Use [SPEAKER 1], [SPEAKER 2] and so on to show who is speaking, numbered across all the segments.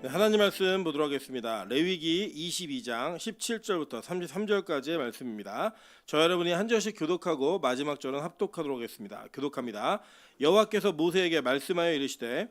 [SPEAKER 1] 네, 하나님 말씀 보도록 하겠습니다. 레위기 22장 17절부터 33절까지의 말씀입니다. 저 여러분이 한 절씩 교독하고 마지막 절은 합독하도록 하겠습니다. 교독합니다. 여호와께서 모세에게 말씀하여 이르시되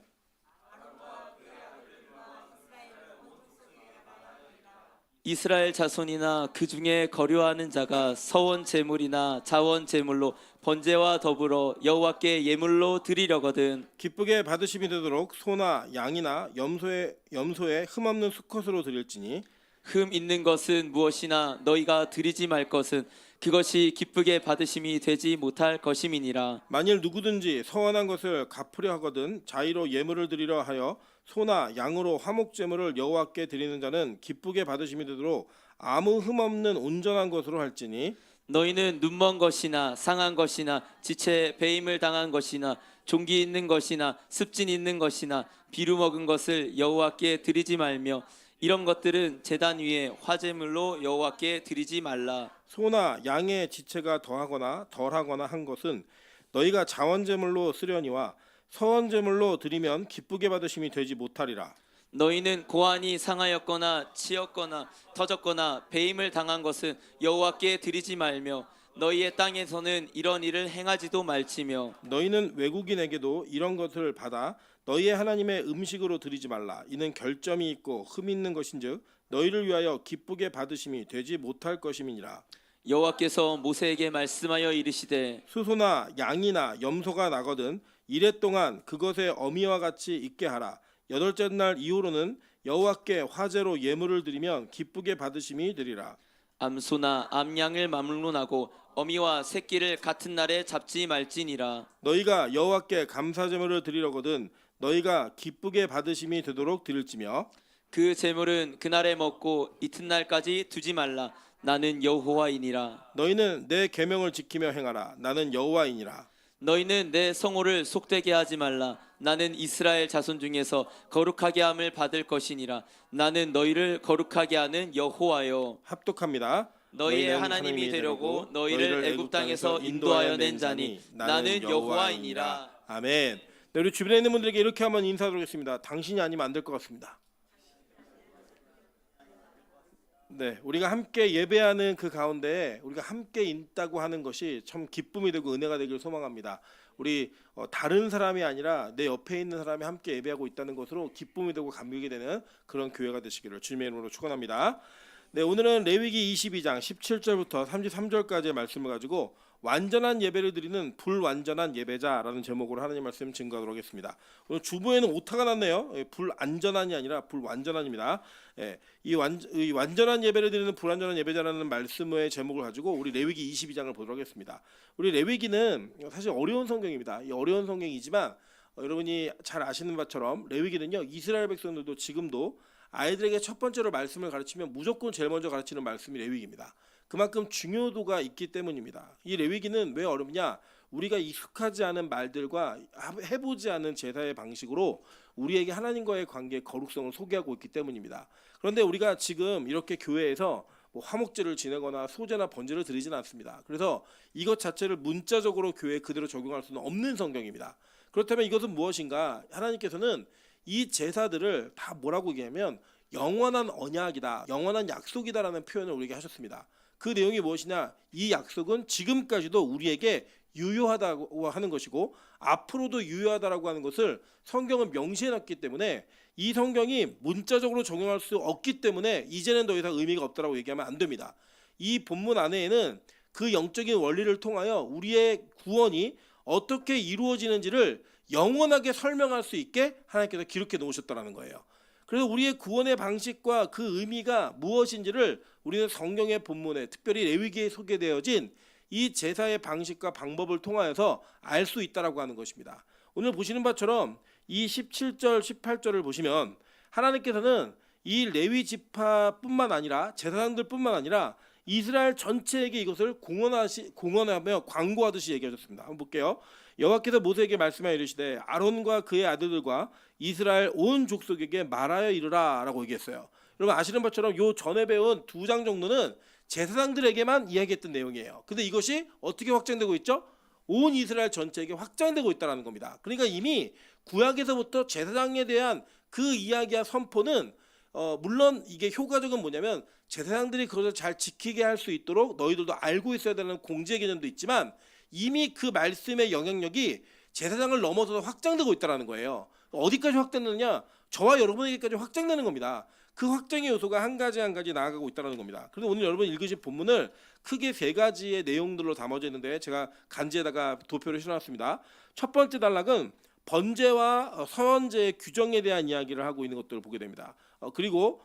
[SPEAKER 2] 이스라엘 자손이나 그 중에 거류하는 자가 서원 제물이나 자원 제물로 번제와 더불어 여호와께 예물로 드리려거든
[SPEAKER 1] 기쁘게 받으심이 되도록 소나 양이나 염소의 흠없는 수컷으로 드릴지니
[SPEAKER 2] 흠 있는 것은 무엇이나 너희가 드리지 말 것은 그것이 기쁘게 받으심이 되지 못할 것임이니라.
[SPEAKER 1] 만일 누구든지 서원한 것을 갚으려 하거든 자의로 예물을 드리려 하여 소나 양으로 화목제물을 여호와께 드리는 자는 기쁘게 받으심이 되도록 아무 흠없는 온전한 것으로 할지니
[SPEAKER 2] 너희는 눈먼 것이나 상한 것이나 지체 배임을 당한 것이나 종기 있는 것이나 습진 있는 것이나 비루 먹은 것을 여호와께 드리지 말며 이런 것들은 제단 위에 화제물로 여호와께 드리지 말라.
[SPEAKER 1] 소나 양의 지체가 더하거나 덜하거나 한 것은 너희가 자원제물로 쓰려니와 서원제물로 드리면 기쁘게 받으심이 되지 못하리라.
[SPEAKER 2] 너희는 고안이 상하였거나 치였거나 터졌거나 배임을 당한 것은 여호와께 드리지 말며 너희의 땅에서는 이런 일을 행하지도 말지며
[SPEAKER 1] 너희는 외국인에게도 이런 것을 받아 너희의 하나님의 음식으로 드리지 말라. 이는 결점이 있고 흠 있는 것인즉 너희를 위하여 기쁘게 받으심이 되지 못할 것임이니라.
[SPEAKER 2] 여호와께서 모세에게 말씀하여 이르시되
[SPEAKER 1] 수소나 양이나 염소가 나거든 이래 동안 그것의 어미와 같이 있게 하라. 여덟째 날 이후로는 여호와께 화제로 예물을 드리면 기쁘게 받으심이 되리라.
[SPEAKER 2] 암소나 암양을 막론하고 어미와 새끼를 같은 날에 잡지 말지니라.
[SPEAKER 1] 너희가 여호와께 감사제물을 드리려거든 너희가 기쁘게 받으심이 되도록 드릴지며
[SPEAKER 2] 그 제물은 그날에 먹고 이튿날까지 두지 말라. 나는 여호와이니라.
[SPEAKER 1] 너희는 내 계명을 지키며 행하라. 나는 여호와이니라.
[SPEAKER 2] 너희는 내 성호를 속되게 하지 말라. 나는 이스라엘 자손 중에서 거룩하게 함을 받을 것이니라. 나는 너희를 거룩하게 하는 여호와여.
[SPEAKER 1] 합독합니다.
[SPEAKER 2] 너희의 하나님이 되려고 너희를 애굽 땅에서 인도하여 낸 자니 나는 여호와이니라.
[SPEAKER 1] 아멘. 네, 우리 주변에 있는 분들에게 이렇게 한번 인사드리겠습니다. 당신이 아니면 안 될 것 같습니다. 네, 우리가 함께 예배하는 그 가운데 우리가 함께 있다고 하는 것이 참 기쁨이 되고 은혜가 되길 소망합니다. 우리 다른 사람이 아니라 내 옆에 있는 사람이 함께 예배하고 있다는 것으로 기쁨이 되고 감격이 되는 그런 교회가 되시기를 주님의 이름으로 축원합니다. 네, 오늘은 레위기 22장 17절부터 33절까지의 말씀을 가지고 완전한 예배를 드리는 불완전한 예배자라는 제목으로 하나님 말씀 증거하도록 하겠습니다. 오늘 주보에는 오타가 났네요. 불안전한이 아니라 불완전한입니다. 이 완전한 예배를 드리는 불완전한 예배자라는 말씀의 제목을 가지고 우리 레위기 22장을 보도록 하겠습니다. 우리 레위기는 사실 어려운 성경입니다. 이 어려운 성경이지만 여러분이 잘 아시는 바처럼 레위기는요 이스라엘 백성들도 지금도 아이들에게 첫 번째로 말씀을 가르치면 무조건 제일 먼저 가르치는 말씀이 레위기입니다. 그만큼 중요도가 있기 때문입니다. 이 레위기는 왜 어렵냐? 우리가 익숙하지 않은 말들과 해보지 않은 제사의 방식으로 우리에게 하나님과의 관계의 거룩성을 소개하고 있기 때문입니다. 그런데 우리가 지금 이렇게 교회에서 화목제를 지내거나 소제나 번제를 드리지는 않습니다. 그래서 이것 자체를 문자적으로 교회에 그대로 적용할 수는 없는 성경입니다. 그렇다면 이것은 무엇인가? 하나님께서는 이 제사들을 다 뭐라고 얘기하면 영원한 언약이다, 영원한 약속이다라는 표현을 우리에게 하셨습니다. 그 내용이 무엇이냐? 이 약속은 지금까지도 우리에게 유효하다고 하는 것이고 앞으로도 유효하다라고 하는 것을 성경은 명시해놨기 때문에 이 성경이 문자적으로 적용할 수 없기 때문에 이제는 더 이상 의미가 없다라고 얘기하면 안 됩니다. 이 본문 안에는 그 영적인 원리를 통하여 우리의 구원이 어떻게 이루어지는지를 영원하게 설명할 수 있게 하나님께서 기록해 놓으셨다는 거예요. 그래서 우리의 구원의 방식과 그 의미가 무엇인지를 우리는 성경의 본문에 특별히 레위기에 소개되어진 이 제사의 방식과 방법을 통하여서 알 수 있다라고 하는 것입니다. 오늘 보시는 바처럼 이 17절 18절을 보시면 하나님께서는 이 레위 지파뿐만 아니라 제사장들뿐만 아니라 이스라엘 전체에게 이것을 공언하며 광고하듯이 얘기하셨습니다. 한번 볼게요. 여호와께서 모세에게 말씀하여 이르시되 아론과 그의 아들들과 이스라엘 온 족속에게 말하여 이르라라고 얘기했어요. 여러분 아시는 것처럼 요 전에 배운 2장 정도는 제사장들에게만 이야기했던 내용이에요. 근데 이것이 어떻게 확장되고 있죠? 온 이스라엘 전체에게 확장되고 있다는 겁니다. 그러니까 이미 구약에서부터 제사장에 대한 그 이야기와 선포는 물론 이게 효과적은 뭐냐면 제사장들이 그것을 잘 지키게 할 수 있도록 너희들도 알고 있어야 되는 공제 개념도 있지만 이미 그 말씀의 영향력이 제사장을 넘어서서 확장되고 있다는 거예요. 어디까지 확장되느냐? 저와 여러분에게까지 확장되는 겁니다. 그 확장의 요소가 한 가지 한 가지 나아가고 있다는 겁니다. 그래서 오늘 여러분 읽으실 본문을 크게 세 가지의 내용들로 담아져 있는데 제가 간지에다가 도표를 실어놨습니다. 첫 번째 단락은 번제와 서원제의 규정에 대한 이야기를 하고 있는 것들을 보게 됩니다. 그리고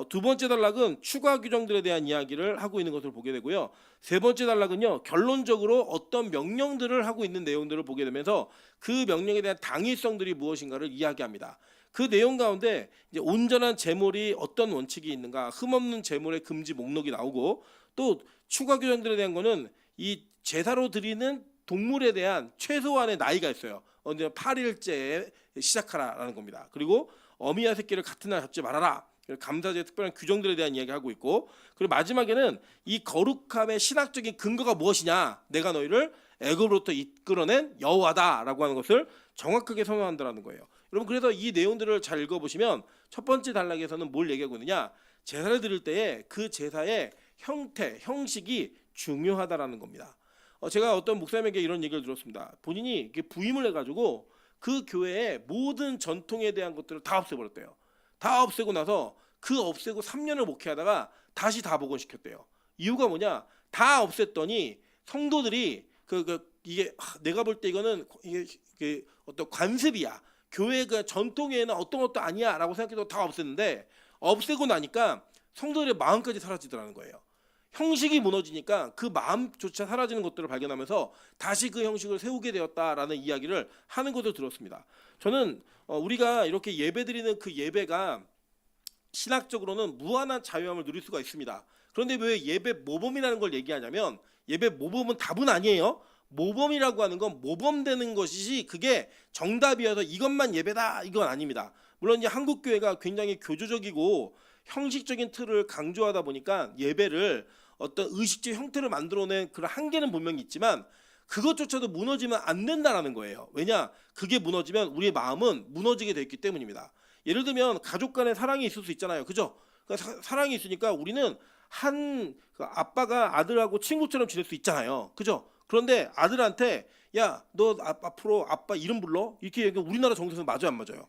[SPEAKER 1] 두 번째 단락은 추가 규정들에 대한 이야기를 하고 있는 것을 보게 되고요. 세 번째 단락은요, 결론적으로 어떤 명령들을 하고 있는 내용들을 보게 되면서 그 명령에 대한 당위성들이 무엇인가를 이야기합니다. 그 내용 가운데 이제 온전한 제물이 어떤 원칙이 있는가, 흠없는 제물의 금지 목록이 나오고, 또 추가 규정들에 대한 거는 이 제사로 드리는 동물에 대한 최소한의 나이가 있어요. 언제 8일째에 시작하라라는 겁니다. 그리고 어미와 새끼를 같은 날 잡지 말아라. 감사제의 특별한 규정들에 대한 이야기하고 있고, 그리고 마지막에는 이 거룩함의 신학적인 근거가 무엇이냐, 내가 너희를 애굽으로부터 이끌어낸 여호와다라고 하는 것을 정확하게 선언한다는 거예요. 여러분, 그래서 이 내용들을 잘 읽어보시면 첫 번째 단락에서는 뭘 얘기하고 있느냐, 제사를 드릴 때에 그 제사의 형태, 형식이 중요하다라는 겁니다. 제가 어떤 목사님에게 이런 얘기를 들었습니다. 본인이 이렇게 부임을 해가지고 그 교회의 모든 전통에 대한 것들을 다 없애버렸대요. 다 없애고 나서 그 없애고 3년을 목회하다가 다시 다 복원시켰대요. 이유가 뭐냐? 다 없앴더니 성도들이 이게 내가 볼 때 이거는 이게 어떤 관습이야. 교회가 전통에는 어떤 것도 아니야라고 생각해도 다 없앴는데 없애고 나니까 성도들의 마음까지 사라지더라는 거예요. 형식이 무너지니까 그 마음조차 사라지는 것들을 발견하면서 다시 그 형식을 세우게 되었다라는 이야기를 하는 것을 들었습니다. 저는 우리가 이렇게 예배드리는 그 예배가 신학적으로는 무한한 자유함을 누릴 수가 있습니다. 그런데 왜 예배 모범이라는 걸 얘기하냐면, 예배 모범은 답은 아니에요. 모범이라고 하는 건 모범되는 것이지 그게 정답이어서 이것만 예배다 이건 아닙니다. 물론 이제 한국 교회가 굉장히 교조적이고 형식적인 틀을 강조하다 보니까 예배를 어떤 의식적 형태를 만들어낸 그런 한계는 분명히 있지만 그것조차도 무너지면 안 된다라는 거예요. 왜냐? 그게 무너지면 우리의 마음은 무너지게 돼 있기 때문입니다. 예를 들면 가족 간의 사랑이 있을 수 있잖아요. 그죠? 그러니까 사랑이 있으니까 우리는 그 아빠가 아들하고 친구처럼 지낼 수 있잖아요. 그죠? 그런데 아들한테 야, 너 앞으로 아빠 이름 불러? 이렇게 얘기하면 우리나라 정서에서 맞아요, 안 맞아요?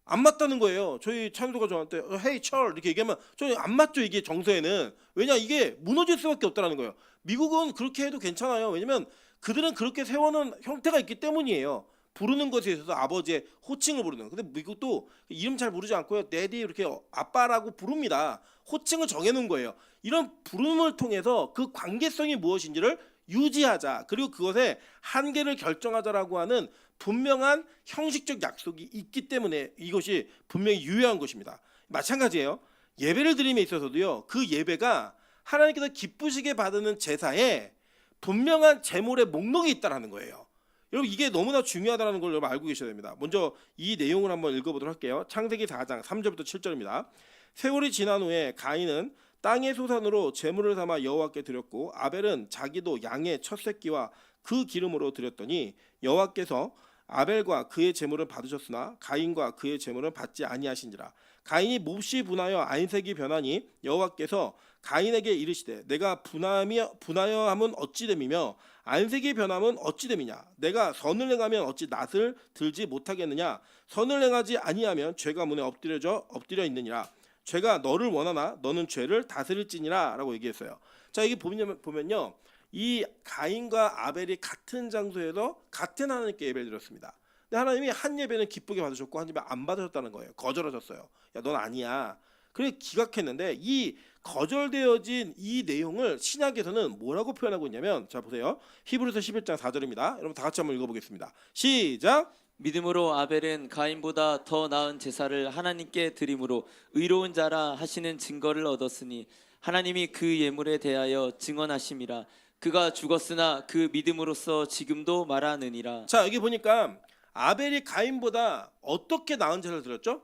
[SPEAKER 1] 안 맞다는 거예요. 저희 찬도가 저한테 헤이 철 이렇게 얘기하면 저는 안 맞죠, 이게 정서에는. 왜냐, 이게 무너질 수밖에 없다는 거예요. 미국은 그렇게 해도 괜찮아요. 왜냐면 그들은 그렇게 세워놓은 형태가 있기 때문이에요. 부르는 것에 있어서 아버지의 호칭을 부르는. 근데 미국도 이름 잘 부르지 않고요, 데디 이렇게 아빠라고 부릅니다. 호칭을 정해놓은 거예요. 이런 부름을 통해서 그 관계성이 무엇인지를 유지하자, 그리고 그것의 한계를 결정하자라고 하는 분명한 형식적 약속이 있기 때문에 이것이 분명히 유효한 것입니다. 마찬가지예요. 예배를 드림에 있어서도요, 그 예배가 하나님께서 기쁘시게 받는 제사에 분명한 제물의 목록이 있다는 거예요. 여러분, 이게 너무나 중요하다는 걸 여러분 알고 계셔야 됩니다. 먼저 이 내용을 한번 읽어보도록 할게요. 창세기 4장 3절부터 7절입니다. 세월이 지난 후에 가인은 땅의 소산으로 제물을 삼아 여호와께 드렸고 아벨은 자기도 양의 첫 새끼와 그 기름으로 드렸더니 여호와께서 아벨과 그의 제물은 받으셨으나 가인과 그의 제물은 받지 아니하신지라. 가인이 몹시 분하여 안색이 변하니 여호와께서 가인에게 이르시되 내가 분하여 함은 어찌 됨이며 안색이 변함은 어찌 됨이냐. 내가 선을 행하면 어찌 낫을 들지 못하겠느냐. 선을 행하지 아니하면 죄가 문에 엎드려 있느니라. 죄가 너를 원하나 너는 죄를 다스릴지니라 라고 얘기했어요. 자, 여기 보면요, 이 가인과 아벨이 같은 장소에서 같은 하나님께 예배를 드렸습니다. 근데 하나님이 한 예배는 기쁘게 받으셨고 한 예배 안 받으셨다는 거예요. 거절하셨어요. 야, 넌 아니야. 그래 기각했는데 이 거절되어진 이 내용을 신약에서는 뭐라고 표현하고 있냐면, 자 보세요. 히브리서 11장 4절입니다. 여러분 다 같이 한번 읽어보겠습니다. 시작.
[SPEAKER 2] 믿음으로 아벨은 가인보다 더 나은 제사를 하나님께 드림으로 의로운 자라 하시는 증거를 얻었으니 하나님이 그 예물에 대하여 증언하심이라. 그가 죽었으나 그 믿음으로써 지금도 말하느니라.
[SPEAKER 1] 자, 여기 보니까 아벨이 가인보다 어떻게 나은 제사를 드렸죠?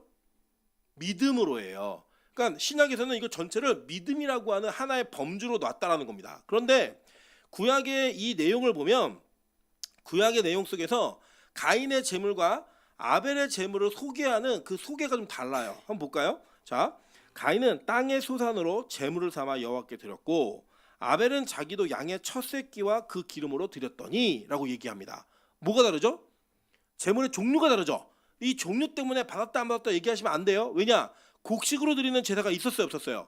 [SPEAKER 1] 믿음으로예요. 그러니까 신약에서는 이거 전체를 믿음이라고 하는 하나의 범주로 놨다라는 겁니다. 그런데 구약의 이 내용을 보면 구약의 내용 속에서 가인의 제물과 아벨의 제물을 소개하는 그 소개가 좀 달라요. 한번 볼까요? 자, 가인은 땅의 소산으로 제물을 삼아 여호와께 드렸고 아벨은 자기도 양의 첫 새끼와 그 기름으로 드렸더니라고 얘기합니다. 뭐가 다르죠? 제물의 종류가 다르죠. 이 종류 때문에 받았다 안 받았다 얘기하시면 안 돼요. 왜냐? 곡식으로 드리는 제사가 있었어요, 없었어요?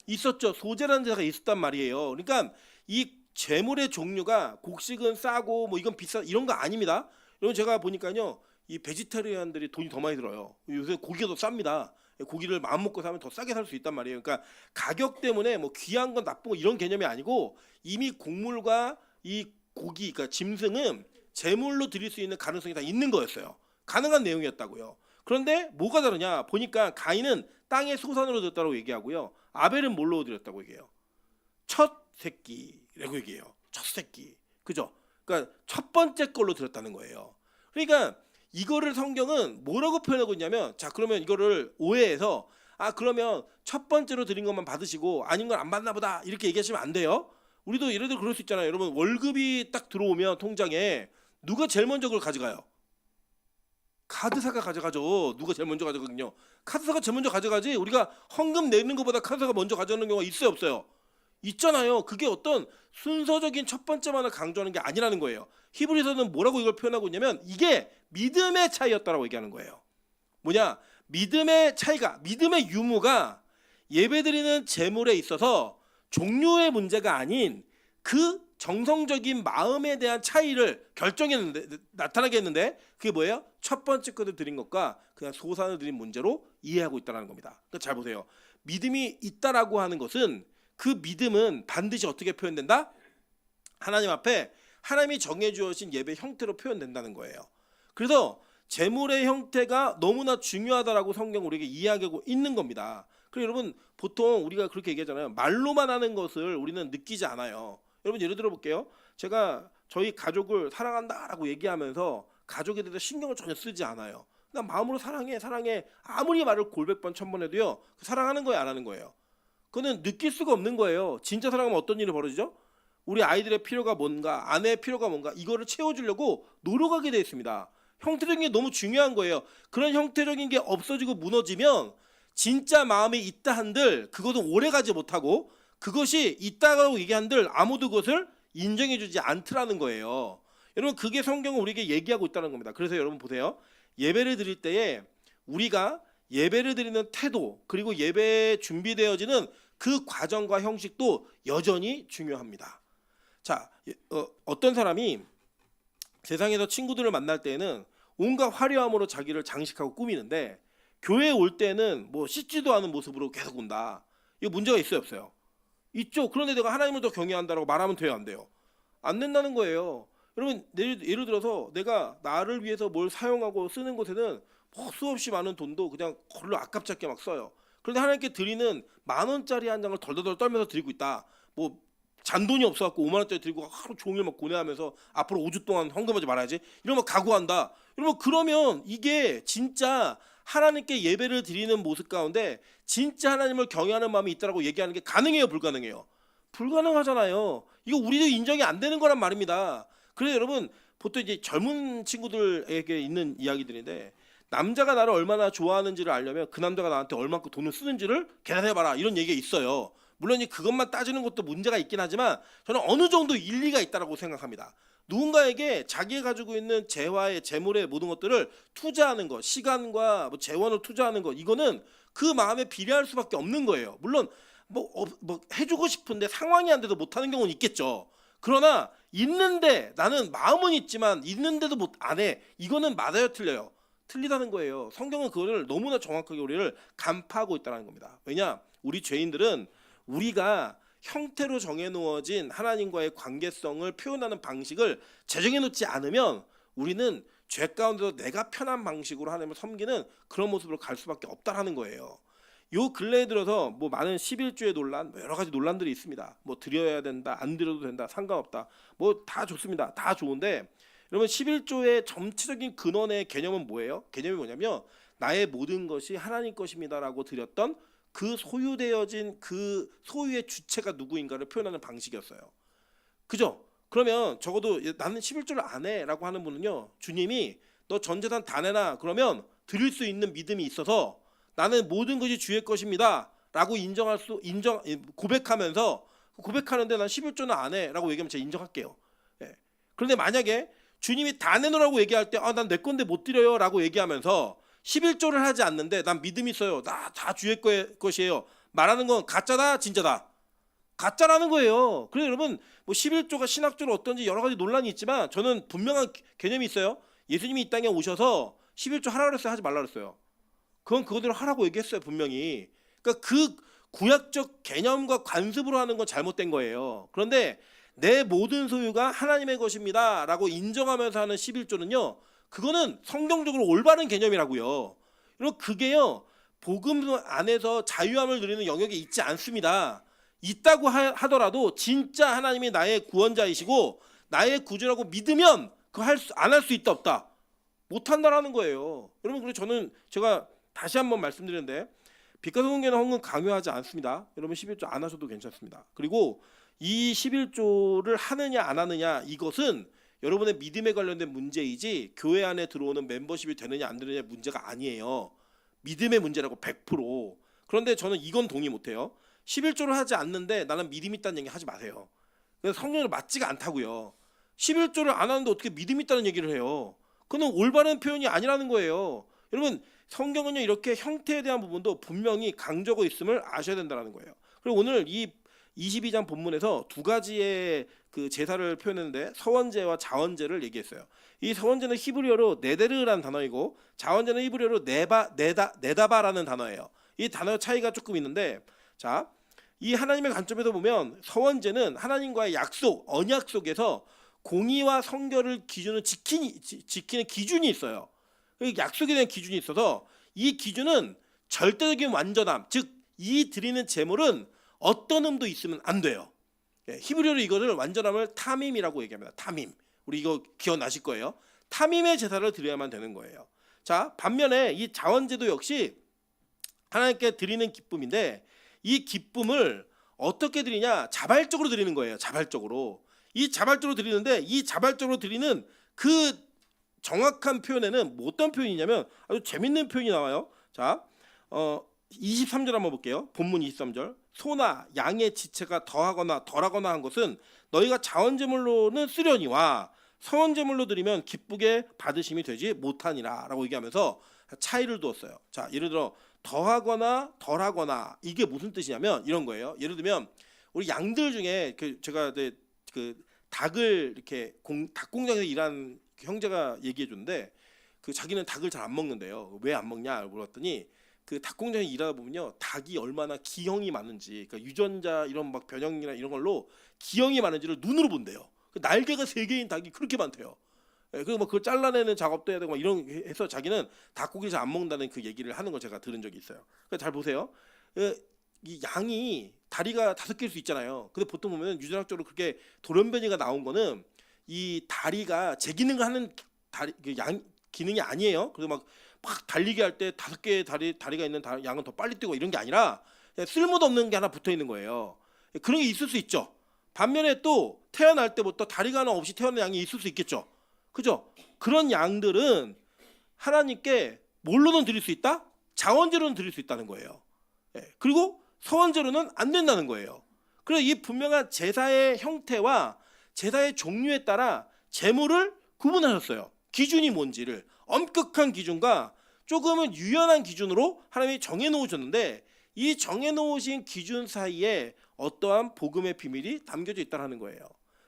[SPEAKER 1] 있었죠. 소제라는 제사가 있었단 말이에요. 그러니까 이 제물의 종류가 곡식은 싸고 뭐 이건 비싸 이런 거 아닙니다. 여러분 제가 보니까요, 이 베지테리안들이 돈이 더 많이 들어요. 요새 고기가 더 쌉니다. 고기를 마음 먹고 사면 더 싸게 살 수 있단 말이에요. 그러니까 가격 때문에 뭐 귀한 건 나쁜 거 이런 개념이 아니고 이미 곡물과 이 고기, 그러니까 짐승은 제물로 드릴 수 있는 가능성이 다 있는 거였어요. 가능한 내용이었다고요. 그런데 뭐가 다르냐 보니까 가인은 땅의 소산으로 드렸다고 얘기하고요. 아벨은 뭘로 드렸다고 얘기해요? 첫 새끼라고 얘기해요. 첫 새끼. 그죠? 그러니까 첫 번째 걸로 드렸다는 거예요. 그러니까 이거를 성경은 뭐라고 표현하고 있냐면, 자 그러면 이거를 오해해서 그러면 첫 번째로 드린 것만 받으시고 아닌 건 안 받나 보다 이렇게 얘기하시면 안 돼요. 우리도 예를 들어 그럴 수 있잖아요. 여러분 월급이 딱 들어오면 통장에 누가 제일 먼저 그걸 가져가요? 카드사가 가져가죠. 누가 제일 먼저 가져가거든요. 카드사가 제일 먼저 가져가지. 우리가 헌금 내는 것보다 카드사가 먼저 가져가는 경우가 있어요, 없어요? 있잖아요. 그게 어떤 순서적인 첫 번째만을 강조하는 게 아니라는 거예요. 히브리서는 뭐라고 이걸 표현하고 있냐면 이게 믿음의 차이였다라고 얘기하는 거예요. 뭐냐? 믿음의 차이가, 믿음의 유무가 예배드리는 제물에 있어서 종류의 문제가 아닌 그 정성적인 마음에 대한 차이를 결정했는데, 나타나게 했는데 그게 뭐예요? 첫 번째 것을 드린 것과 그냥 소산을 드린 문제로 이해하고 있다는 겁니다. 그러니까 잘 보세요. 믿음이 있다라고 하는 것은 그 믿음은 반드시 어떻게 표현된다? 하나님 앞에 하나님이 정해주신 예배 형태로 표현된다는 거예요. 그래서 제물의 형태가 너무나 중요하다라고 성경 우리에게 이야기하고 있는 겁니다. 그리고 여러분 보통 우리가 그렇게 얘기하잖아요. 말로만 하는 것을 우리는 느끼지 않아요. 여러분 예를 들어 볼게요. 제가 저희 가족을 사랑한다라고 얘기하면서 가족에 대해서 신경을 전혀 쓰지 않아요. 그냥 마음으로 사랑해 사랑해 아무리 말을 골백 번 천 번 해도요, 사랑하는 거예요 안 하는 거예요? 그거는 느낄 수가 없는 거예요. 진짜 사랑하면 어떤 일이 벌어지죠? 우리 아이들의 필요가 뭔가, 아내의 필요가 뭔가, 이거를 채워주려고 노력하게 되어 있습니다. 형태적인 게 너무 중요한 거예요. 그런 형태적인 게 없어지고 무너지면 진짜 마음이 있다 한들 그것은 오래가지 못하고, 그것이 있다고 얘기한들 아무도 그것을 인정해주지 않더라는 거예요. 여러분 그게 성경은 우리에게 얘기하고 있다는 겁니다. 그래서 여러분 보세요. 예배를 드릴 때에 우리가 예배를 드리는 태도, 그리고 예배에 준비되어지는 그 과정과 형식도 여전히 중요합니다. 자, 어떤 사람이 세상에서 친구들을 만날 때에는 온갖 화려함으로 자기를 장식하고 꾸미는데 교회에 올 때는 뭐 씻지도 않은 모습으로 계속 온다. 이거 문제가 있어요, 없어요? 있죠. 그런데 내가 하나님을 더 경외한다라고 말하면 돼요, 안 돼요? 안 된다는 거예요. 여러분 예를 들어서 내가 나를 위해서 뭘 사용하고 쓰는 곳에는 뭐 수없이 많은 돈도 그냥 별로 아깝지 않게 막 써요. 그런데 하나님께 드리는 10,000원짜리 한 장을 덜덜덜 떨면서 드리고 있다. 뭐 잔돈이 없어갖고 50,000원짜리 들고 하루 종일 막 고뇌하면서 앞으로 5주 동안 헌금하지 말아야지 이러면 각오한다. 여러분 그러면 이게 진짜 하나님께 예배를 드리는 모습 가운데 진짜 하나님을 경외하는 마음이 있다라고 얘기하는 게 가능해요, 불가능해요? 불가능하잖아요. 이거 우리도 인정이 안 되는 거란 말입니다. 그래서 여러분 보통 이제 젊은 친구들에게 있는 이야기들인데, 남자가 나를 얼마나 좋아하는지를 알려면 그 남자가 나한테 얼마큼 돈을 쓰는지를 계산해봐라, 이런 얘기가 있어요. 물론 그것만 따지는 것도 문제가 있긴 하지만 저는 어느 정도 일리가 있다고 생각합니다. 누군가에게 자기가 가지고 있는 재화의 재물의 모든 것들을 투자하는 것, 시간과 뭐 재원을 투자하는 것, 이거는 그 마음에 비례할 수밖에 없는 거예요. 물론 뭐 해주고 싶은데 상황이 안 돼서 못하는 경우는 있겠죠. 그러나 있는데 나는 마음은 있지만 있는데도 못 안 해. 이거는 맞아요, 틀려요? 틀리다는 거예요. 성경은 그거를 너무나 정확하게 우리를 간파하고 있다는 겁니다. 왜냐? 우리 죄인들은 우리가 형태로 정해놓아진 하나님과의 관계성을 표현하는 방식을 제정해놓지 않으면 우리는 죄 가운데서 내가 편한 방식으로 하나님을 섬기는 그런 모습으로 갈 수밖에 없다라는 거예요. 요 근래에 들어서 뭐 많은 11조의 논란, 뭐 여러 가지 논란들이 있습니다. 뭐 드려야 된다, 안 드려도 된다, 상관없다, 뭐 다 좋습니다. 다 좋은데 여러분 11조의 전체적인 근원의 개념은 뭐예요? 개념이 뭐냐면 나의 모든 것이 하나님 것입니다라고 드렸던 그 소유되어진 그 소유의 주체가 누구인가를 표현하는 방식이었어요. 그죠? 그러면 적어도 나는 11조를 안 해라고 하는 분은요, 주님이 너 전 재산 다 내놔. 그러면 드릴 수 있는 믿음이 있어서 나는 모든 것이 주의 것입니다라고 고백하면서 고백하는데 난 11조는 안 해라고 얘기하면 제가 인정할게요. 예. 그런데 만약에 주님이 다 내놓으라고 얘기할 때 난 내 건데 못 드려요라고 얘기하면서 11조를 하지 않는데 난 믿음 있어요. 나 다 주의 것이에요. 말하는 건 가짜다, 진짜다. 가짜라는 거예요. 그래서 여러분 뭐 11조가 신학적으로 어떤지 여러 가지 논란이 있지만 저는 분명한 개념이 있어요. 예수님이 이 땅에 오셔서 11조 하라 그랬어요, 하지 말라 그랬어요? 그건 그거대로 하라고 얘기했어요, 분명히. 그러니까 그 구약적 개념과 관습으로 하는 건 잘못된 거예요. 그런데 내 모든 소유가 하나님의 것입니다라고 인정하면서 하는 11조는요. 그거는 성경적으로 올바른 개념이라고요. 그리고 그게요. 복음 안에서 자유함을 누리는 영역에 있지 않습니다. 있다고 하더라도 진짜 하나님이 나의 구원자이시고 나의 구주라고 믿으면 그거 안 할 수 있다 없다. 못 한다라는 거예요. 여러분 그래서 저는 제가 다시 한번 말씀드리는데 빛과 소금계는 헌금 강요하지 않습니다. 여러분 11조 안 하셔도 괜찮습니다. 그리고 이 11조를 하느냐 안 하느냐 이것은 여러분의 믿음에 관련된 문제이지 교회 안에 들어오는 멤버십이 되느냐 안 되느냐 문제가 아니에요. 믿음의 문제라고 100%. 그런데 저는 이건 동의 못해요. 11조를 하지 않는데 나는 믿음 있다는 얘기 하지 마세요. 그래서 성경에 맞지가 않다고요. 11조를 안 하는데 어떻게 믿음 있다는 얘기를 해요. 그건 올바른 표현이 아니라는 거예요. 여러분 성경은요 이렇게 형태에 대한 부분도 분명히 강조하고 있음을 아셔야 된다는 거예요. 그리고 오늘 이 22장 본문에서 두 가지의 그 제사를 표현했는데 서원제와 자원제를 얘기했어요. 이 서원제는 히브리어로 네데르라는 단어이고 자원제는 히브리어로 네다바라는 단어예요. 이 단어 차이가 조금 있는데 자, 이 하나님의 관점에서 보면 서원제는 하나님과의 약속, 언약 속에서 공의와 성결을 기준을 지키는 기준이 있어요. 약속에 대한 기준이 있어서 이 기준은 절대적인 완전함, 즉 이 드리는 제물은 어떤 흠도 있으면 안 돼요. 히브리어로 이거를 완전함을 타밈이라고 얘기합니다. 타밈. 우리 이거 기억나실 거예요. 타밈의 제사를 드려야만 되는 거예요. 자, 반면에 이 자원제도 역시 하나님께 드리는 기쁨인데 이 기쁨을 어떻게 드리냐? 자발적으로 드리는 거예요. 자발적으로. 이 자발적으로 드리는데 이 자발적으로 드리는 그 정확한 표현에는 뭐 어떤 표현이냐면 아주 재밌는 표현이 나와요. 자, 23절 한번 볼게요. 본문 23절. 소나 양의 지체가 더하거나 덜하거나 한 것은 너희가 자원제물로는 쓰려니와 서원제물로 드리면 기쁘게 받으심이 되지 못하니라 라고 얘기하면서 차이를 두었어요. 자, 예를 들어 더하거나 덜하거나 이게 무슨 뜻이냐면 이런 거예요. 예를 들면 우리 양들 중에 제가 그 닭을 이렇게 닭 공장에서 일한 형제가 얘기해 줬는데 그 자기는 닭을 잘 안 먹는데요. 왜 안 먹냐 물어봤더니 그 닭 공장에 일하다 보면요 닭이 얼마나 기형이 많은지, 그러니까 유전자 이런 막 변형이나 이런 걸로 기형이 많은지를 눈으로 본대요. 그 날개가 3개인 닭이 그렇게 많대요. 그리고 막 그걸 잘라내는 작업도 해야 되고 막 이런 해서 자기는 닭고기를 잘 안 먹는다는 그 얘기를 하는 걸 제가 들은 적이 있어요. 그러니까 잘 보세요. 이 양이 다리가 5개일 수 있잖아요. 근데 보통 보면 유전학적으로 그렇게 돌연변이가 나온 거는 이 다리가 제 기능을 하는 양 기능이 아니에요. 그래서 막 달리기 할 때 5개의 다리가 있는 양은 더 빨리 뛰고 이런 게 아니라 그냥 쓸모도 없는 게 하나 붙어 있는 거예요. 그런 게 있을 수 있죠. 반면에 또 태어날 때부터 다리가 하나 없이 태어난 양이 있을 수 있겠죠. 그죠? 그런 양들은 하나님께 뭘로는 드릴 수 있다? 자원제로는 드릴 수 있다는 거예요. 그리고 서원제로는 안 된다는 거예요. 그래서 이 분명한 제사의 형태와 제사의 종류에 따라 제물을 구분하셨어요. 기준이 뭔지를 엄격한 기준과 조금은 유연한 기준으로 하나님이 정해놓으셨는데 이 정해놓으신 기준 사이에 어떠한 복음의 비밀이 담겨져 있다는 거예요.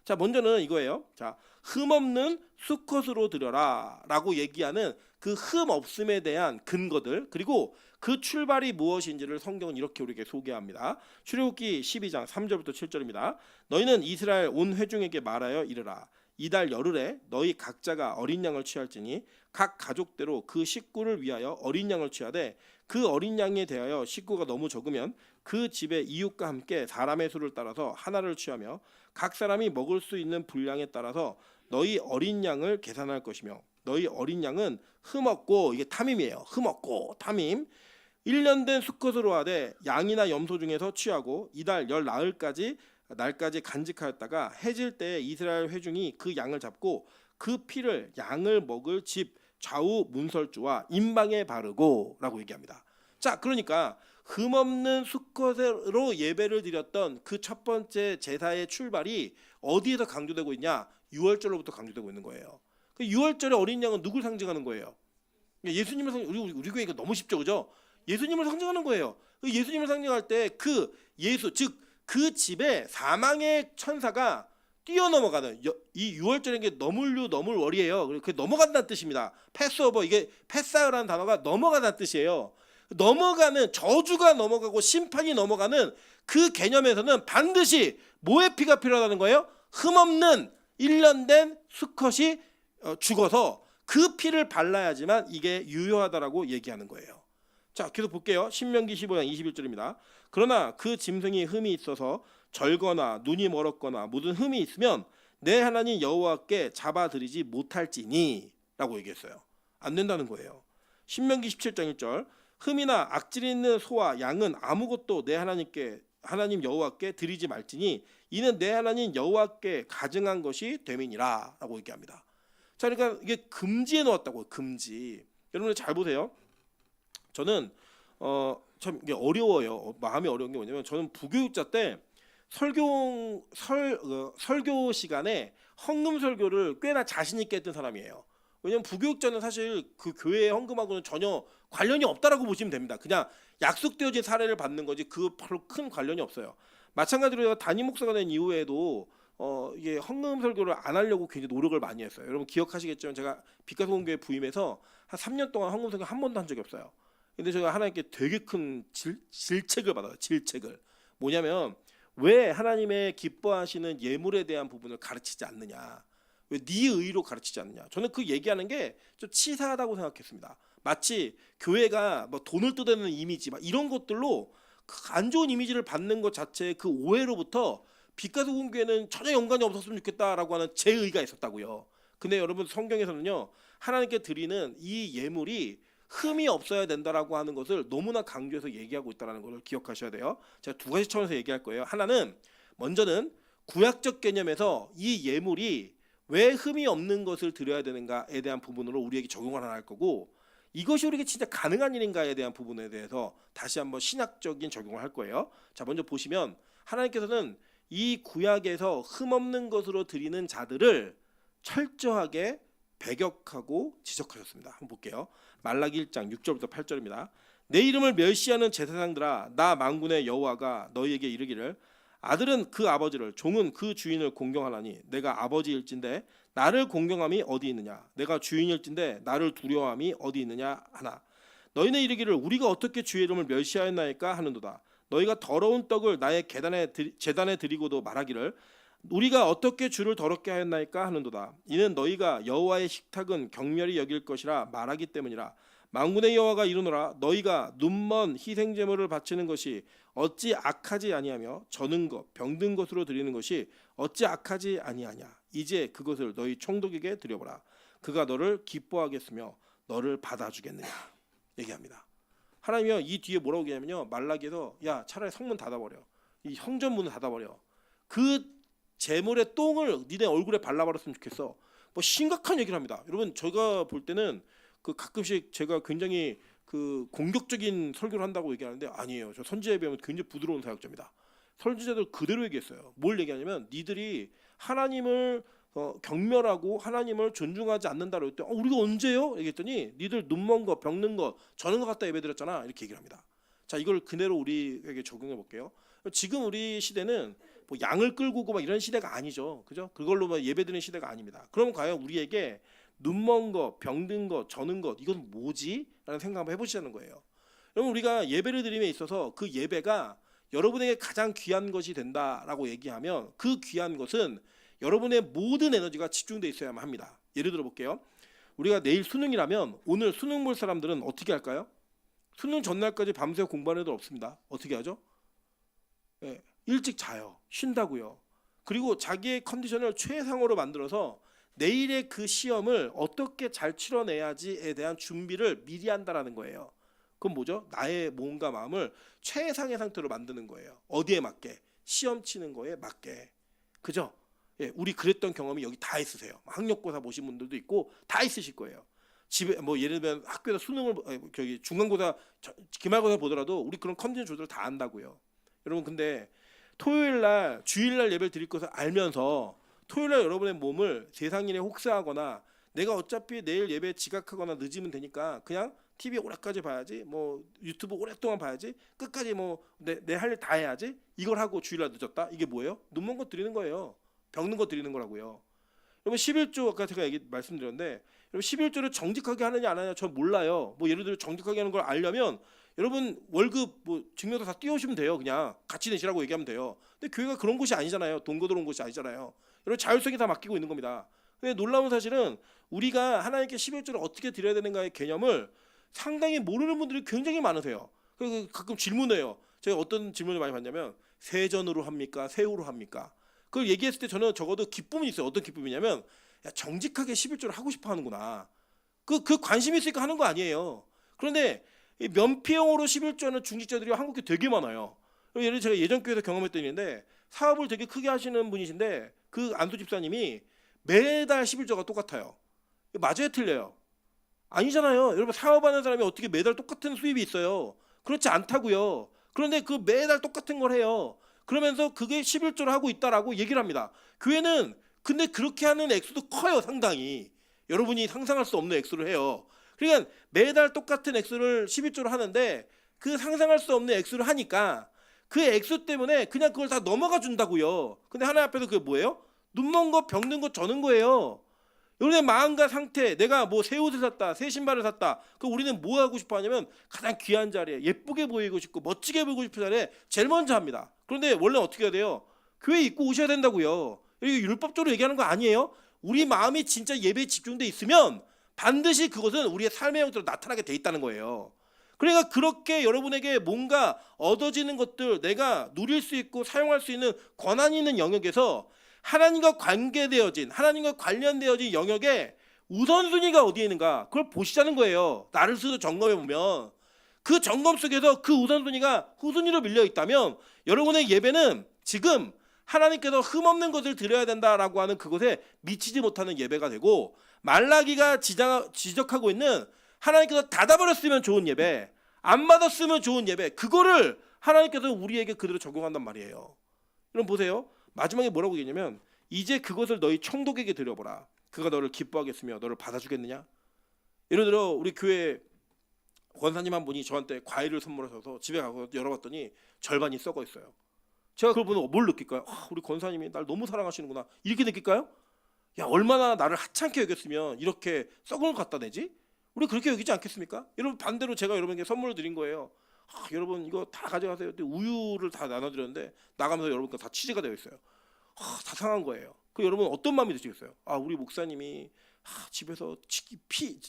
[SPEAKER 1] 자, 먼저는 이거예요. 자, 흠 없는 수컷으로 드려라 라고 얘기하는 그 흠 없음에 대한 근거들, 그리고 그 출발이 무엇인지를 성경은 이렇게 우리에게 소개합니다. 출애굽기 12장 3절부터 7절입니다. 너희는 이스라엘 온 회중에게 말하여 이르라. 이달 열흘에 너희 각자가 어린 양을 취할지니 각 가족대로 그 식구를 위하여 어린 양을 취하되 그 어린 양에 대하여 식구가 너무 적으면 그 집의 이웃과 함께 사람의 수를 따라서 하나를 취하며 각 사람이 먹을 수 있는 분량에 따라서 너희 어린 양을 계산할 것이며 너희 어린 양은 흠없고, 이게 탐임이에요. 흠없고 탐임 1년 된 수컷으로 하되 양이나 염소 중에서 취하고 이달 열 날까지 간직하였다가 해질 때에 이스라엘 회중이 그 양을 잡고 그 피를 양을 먹을 집 좌우 문설주와 임방에 바르고라고 얘기합니다. 자, 그러니까 흠없는 수컷으로 예배를 드렸던 그 첫 번째 제사의 출발이 어디에서 강조되고 있냐? 유월절로부터 강조되고 있는 거예요. 그 유월절에 어린 양은 누굴 상징하는 거예요? 예수님을 우리 교회 이거 너무 쉽죠, 그죠? 예수님을 상징하는 거예요. 그 예수님을 상징할 때 그 예수, 즉 그 집에 사망의 천사가 뛰어넘어가는, 이 유월절인 게 너물류 너물월이에요. 그 넘어간다는 뜻입니다. 패스오버, 이게 패사라는 단어가 넘어가다는 뜻이에요. 넘어가는, 저주가 넘어가고 심판이 넘어가는 그 개념에서는 반드시 뭐의 피가 필요하다는 거예요? 흠없는 1년 된 수컷이 죽어서 그 피를 발라야지만 이게 유효하다라고 얘기하는 거예요. 자, 계속 볼게요. 신명기 15장 21절입니다. 그러나 그 짐승이 흠이 있어서 절거나 눈이 멀었거나 묻은 흠이 있으면 내 하나님 여호와께 잡아들이지 못할지니 라고 얘기했어요. 안 된다는 거예요. 신명기 17장 1절 흠이나 악질이 있는 소와 양은 아무것도 내 하나님 여호와께 드리지 말지니 이는 내 하나님 여호와께 가증한 것이 됨이니라 라고 얘기합니다. 자, 그러니까 이게 금지에 넣었다고요. 금지. 여러분 잘 보세요. 저는 참 이게 어려워요. 마음이 어려운 게 뭐냐면 저는 부교육자 때 설교 시간에 헌금 설교를 꽤나 자신 있게 했던 사람이에요. 왜냐면 부교육자는 사실 그 교회의 헌금하고는 전혀 관련이 없다라고 보시면 됩니다. 그냥 약속되어진 사례를 받는 거지 그 별로 큰 관련이 없어요. 마찬가지로 담임 목사가 된 이후에도 이게 헌금 설교를 안 하려고 굉장히 노력을 많이 했어요. 여러분 기억하시겠지만 제가 빛가소금교회 부임해서 한 3년 동안 헌금 설교 한 번도 한 적이 없어요. 근데 제가 하나님께 되게 큰 질책을 받아요. 질책을. 뭐냐면 왜 하나님의 기뻐하시는 예물에 대한 부분을 가르치지 않느냐. 왜 네 의로 가르치지 않느냐. 저는 그 얘기하는 게 좀 치사하다고 생각했습니다. 마치 교회가 뭐 돈을 뜯어내는 이미지 막 이런 것들로 안 좋은 이미지를 받는 것 자체의 그 오해로부터 빛가소금교회는 전혀 연관이 없었으면 좋겠다라고 하는 제 의가 있었다고요. 근데 여러분 성경에서는요. 하나님께 드리는 이 예물이 흠이 없어야 된다라고 하는 것을 너무나 강조해서 얘기하고 있다는 것을 기억하셔야 돼요. 제가 두 가지 차원에서 얘기할 거예요. 하나는 먼저는 구약적 개념에서 이 예물이 왜 흠이 없는 것을 드려야 되는가에 대한 부분으로 우리에게 적용을 하나 할 거고 이것이 우리에게 진짜 가능한 일인가에 대한 부분에 대해서 다시 한번 신학적인 적용을 할 거예요. 자, 먼저 보시면 하나님께서는 이 구약에서 흠 없는 것으로 드리는 자들을 철저하게 배격하고 지적하셨습니다. 한번 볼게요. 말라기 1장 6절부터 8절입니다. 내 이름을 멸시하는 제사장들아 나 만군의 여호와가 너희에게 이르기를 아들은 그 아버지를 종은 그 주인을 공경하나니 내가 아버지일진데 나를 공경함이 어디 있느냐 내가 주인일진데 나를 두려워함이 어디 있느냐 하나 너희는 이르기를 우리가 어떻게 주의 이름을 멸시하였나이까 하는도다. 너희가 더러운 떡을 나의 제단에 드리고도 말하기를 우리가 어떻게 주를 더럽게 하였나이까 하는도다. 이는 너희가 여호와의 식탁은 경멸히 여길 것이라 말하기 때문이라. 만군의 여호와가 이르노라 너희가 눈먼 희생 제물을 바치는 것이 어찌 악하지 아니하며 저는 것 병든 것으로 드리는 것이 어찌 악하지 아니하냐. 이제 그것을 너희 총독에게 드려보라. 그가 너를 기뻐하겠으며 너를 받아주겠느냐 얘기합니다. 하나님이요 이 뒤에 뭐라고 얘기하면요 말라기에서 야 차라리 성문 닫아버려. 이 성전문을 닫아버려. 그 제물의 똥을 니네 얼굴에 발라버렸으면 좋겠어. 뭐 심각한 얘기를 합니다. 여러분 제가 볼 때는 그 가끔씩 제가 굉장히 그 공격적인 설교를 한다고 얘기하는데 아니에요. 저 선지자에 비하면 굉장히 부드러운 사역자입니다. 선지자들 그대로 얘기했어요. 뭘 얘기하냐면 니들이 하나님을 경멸하고 하나님을 존중하지 않는다고 했더니 우리가 언제요? 얘기했더니 니들 눈먼 거 병든 거 저는 것 갖다 예배드렸잖아 이렇게 얘기를 합니다. 자 이걸 그대로 우리에게 적용해 볼게요. 지금 우리 시대는 뭐 양을 끌고 오고 막 이런 시대가 아니죠. 그죠? 그걸로 막 예배드리는 시대가 아닙니다. 그럼 과연 우리에게 눈먼 거, 병든 거, 저는 것 이건 뭐지? 라는 생각 한번 해보시자는 거예요. 여러분 우리가 예배를 드림에 있어서 그 예배가 여러분에게 가장 귀한 것이 된다라고 얘기하면 그 귀한 것은 여러분의 모든 에너지가 집중돼 있어야만 합니다. 예를 들어 볼게요. 우리가 내일 수능이라면 오늘 수능 볼 사람들은 어떻게 할까요? 수능 전날까지 밤새 공부하는 애들 없습니다. 어떻게 하죠? 네, 일찍 자요. 쉰다고요. 그리고 자기의 컨디션을 최상으로 만들어서 내일의 그 시험을 어떻게 잘 치러내야지에 대한 준비를 미리 한다라는 거예요. 그건 뭐죠? 나의 몸과 마음을 최상의 상태로 만드는 거예요. 어디에 맞게? 시험 치는 거에 맞게. 그죠? 예, 우리 그랬던 경험이 여기 다 있으세요. 학력고사 보신 분들도 있고 다 있으실 거예요. 집에 뭐 예를 들면 학교에서 수능을 저기 중간고사 기말고사 보더라도 우리 그런 컨디션 조절을 다 한다고요. 여러분 근데 토요일 날 주일 날 예배를 드릴 것을 알면서 토요일 날 여러분의 몸을 세상 일에 혹사하거나 내가 어차피 내일 예배에 지각하거나 늦으면 되니까 그냥 TV 오래까지 봐야지 뭐 유튜브 오랫동안 봐야지 끝까지 뭐 내 할 일 다 해야지 이걸 하고 주일날 늦었다 이게 뭐예요? 눈먼 거 드리는 거예요. 병든 거 드리는 거라고요. 여러분 11조 아까 제가 말씀드렸는데 여러분 11조를 정직하게 하느냐 안 하느냐 전 몰라요. 뭐 예를 들어 정직하게 하는 걸 알려면 여러분 월급 뭐 증명서 다 띄우시면 돼요. 그냥 같이 내시라고 얘기하면 돼요. 근데 교회가 그런 곳이 아니잖아요. 돈 거들어온 곳이 아니잖아요. 여러분 자율성이 다 맡기고 있는 겁니다. 근데 놀라운 사실은 우리가 하나님께 11조를 어떻게 드려야 되는가의 개념을 상당히 모르는 분들이 굉장히 많으세요. 그래서 가끔 질문해요. 제가 어떤 질문을 많이 받냐면 세전으로 합니까? 세후로 합니까? 그걸 얘기했을 때 저는 적어도 기쁨이 있어요. 어떤 기쁨이냐면 야, 정직하게 11조를 하고 싶어 하는구나. 그 관심이 있으니까 하는 거 아니에요. 그런데 이 면피용으로 11조하는 중직자들이 한국에 되게 많아요. 예를 들어 제가 예전 교회에서 경험했던 일인데 사업을 되게 크게 하시는 분이신데 그 안수 집사님이 매달 11조가 똑같아요. 맞아요, 틀려요? 아니잖아요. 여러분 사업하는 사람이 어떻게 매달 똑같은 수입이 있어요? 그렇지 않다고요. 그런데 그 매달 똑같은 걸 해요. 그러면서 그게 11조를 하고 있다라고 얘기를 합니다. 교회는 근데 그렇게 하는 액수도 커요, 상당히. 여러분이 상상할 수 없는 액수를 해요. 그러니까 매달 똑같은 액수를 11조를 하는데 그 상상할 수 없는 액수를 하니까 그 액수 때문에 그냥 그걸 다 넘어가 준다고요. 근데 하나님 앞에서 그게 뭐예요? 눈먼 거, 병든 거 저는 거예요. 여러분의 마음과 상태, 내가 뭐 새 옷을 샀다, 새 신발을 샀다. 그 우리는 뭐 하고 싶어 하냐면 가장 귀한 자리에 예쁘게 보이고 싶고 멋지게 보이고 싶은 자리에 제일 먼저 합니다. 그런데 원래 어떻게 해야 돼요? 교회 입고 오셔야 된다고요. 이게 율법적으로 얘기하는 거 아니에요? 우리 마음이 진짜 예배에 집중돼 있으면 반드시 그것은 우리의 삶의 형태로 나타나게 돼 있다는 거예요. 그러니까 그렇게 여러분에게 뭔가 얻어지는 것들, 내가 누릴 수 있고 사용할 수 있는 권한이 있는 영역에서 하나님과 관계되어진, 하나님과 관련되어진 영역에 우선순위가 어디에 있는가 그걸 보시자는 거예요. 나를 스스로 점검해 보면 그 점검 속에서 그 우선순위가 후순위로 밀려 있다면 여러분의 예배는 지금 하나님께서 흠없는 것을 드려야 된다라고 하는 그것에 미치지 못하는 예배가 되고, 말라기가 지적하고 있는 하나님께서 닫아버렸으면 좋은 예배, 안 받았으면 좋은 예배, 그거를 하나님께서 우리에게 그대로 적용한단 말이에요. 여러분 보세요. 마지막에 뭐라고 얘기냐면 이제 그것을 너희 총독에게 드려보라. 그가 너를 기뻐하겠으며 너를 받아주겠느냐. 예를 들어 우리 교회 권사님 한 분이 저한테 과일을 선물하셔서 집에 가서 열어봤더니 절반이 썩어 있어요. 제가 그걸 보면 뭘 느낄까요? 아, 우리 권사님이 날 너무 사랑하시는구나 이렇게 느낄까요? 야, 얼마나 나를 하찮게 여겼으면 이렇게 썩은 걸 갖다 내지? 우리 그렇게 여기지 않겠습니까? 여러분 반대로 제가 여러분에게 선물을 드린 거예요. 아, 여러분 이거 다 가져가세요. 근데 우유를 다 나눠드렸는데 나가면서 여러분 거 다 취재가 되어 있어요. 아, 다 상한 거예요. 그 여러분 어떤 마음이 드시겠어요? 아, 우리 목사님이 집에서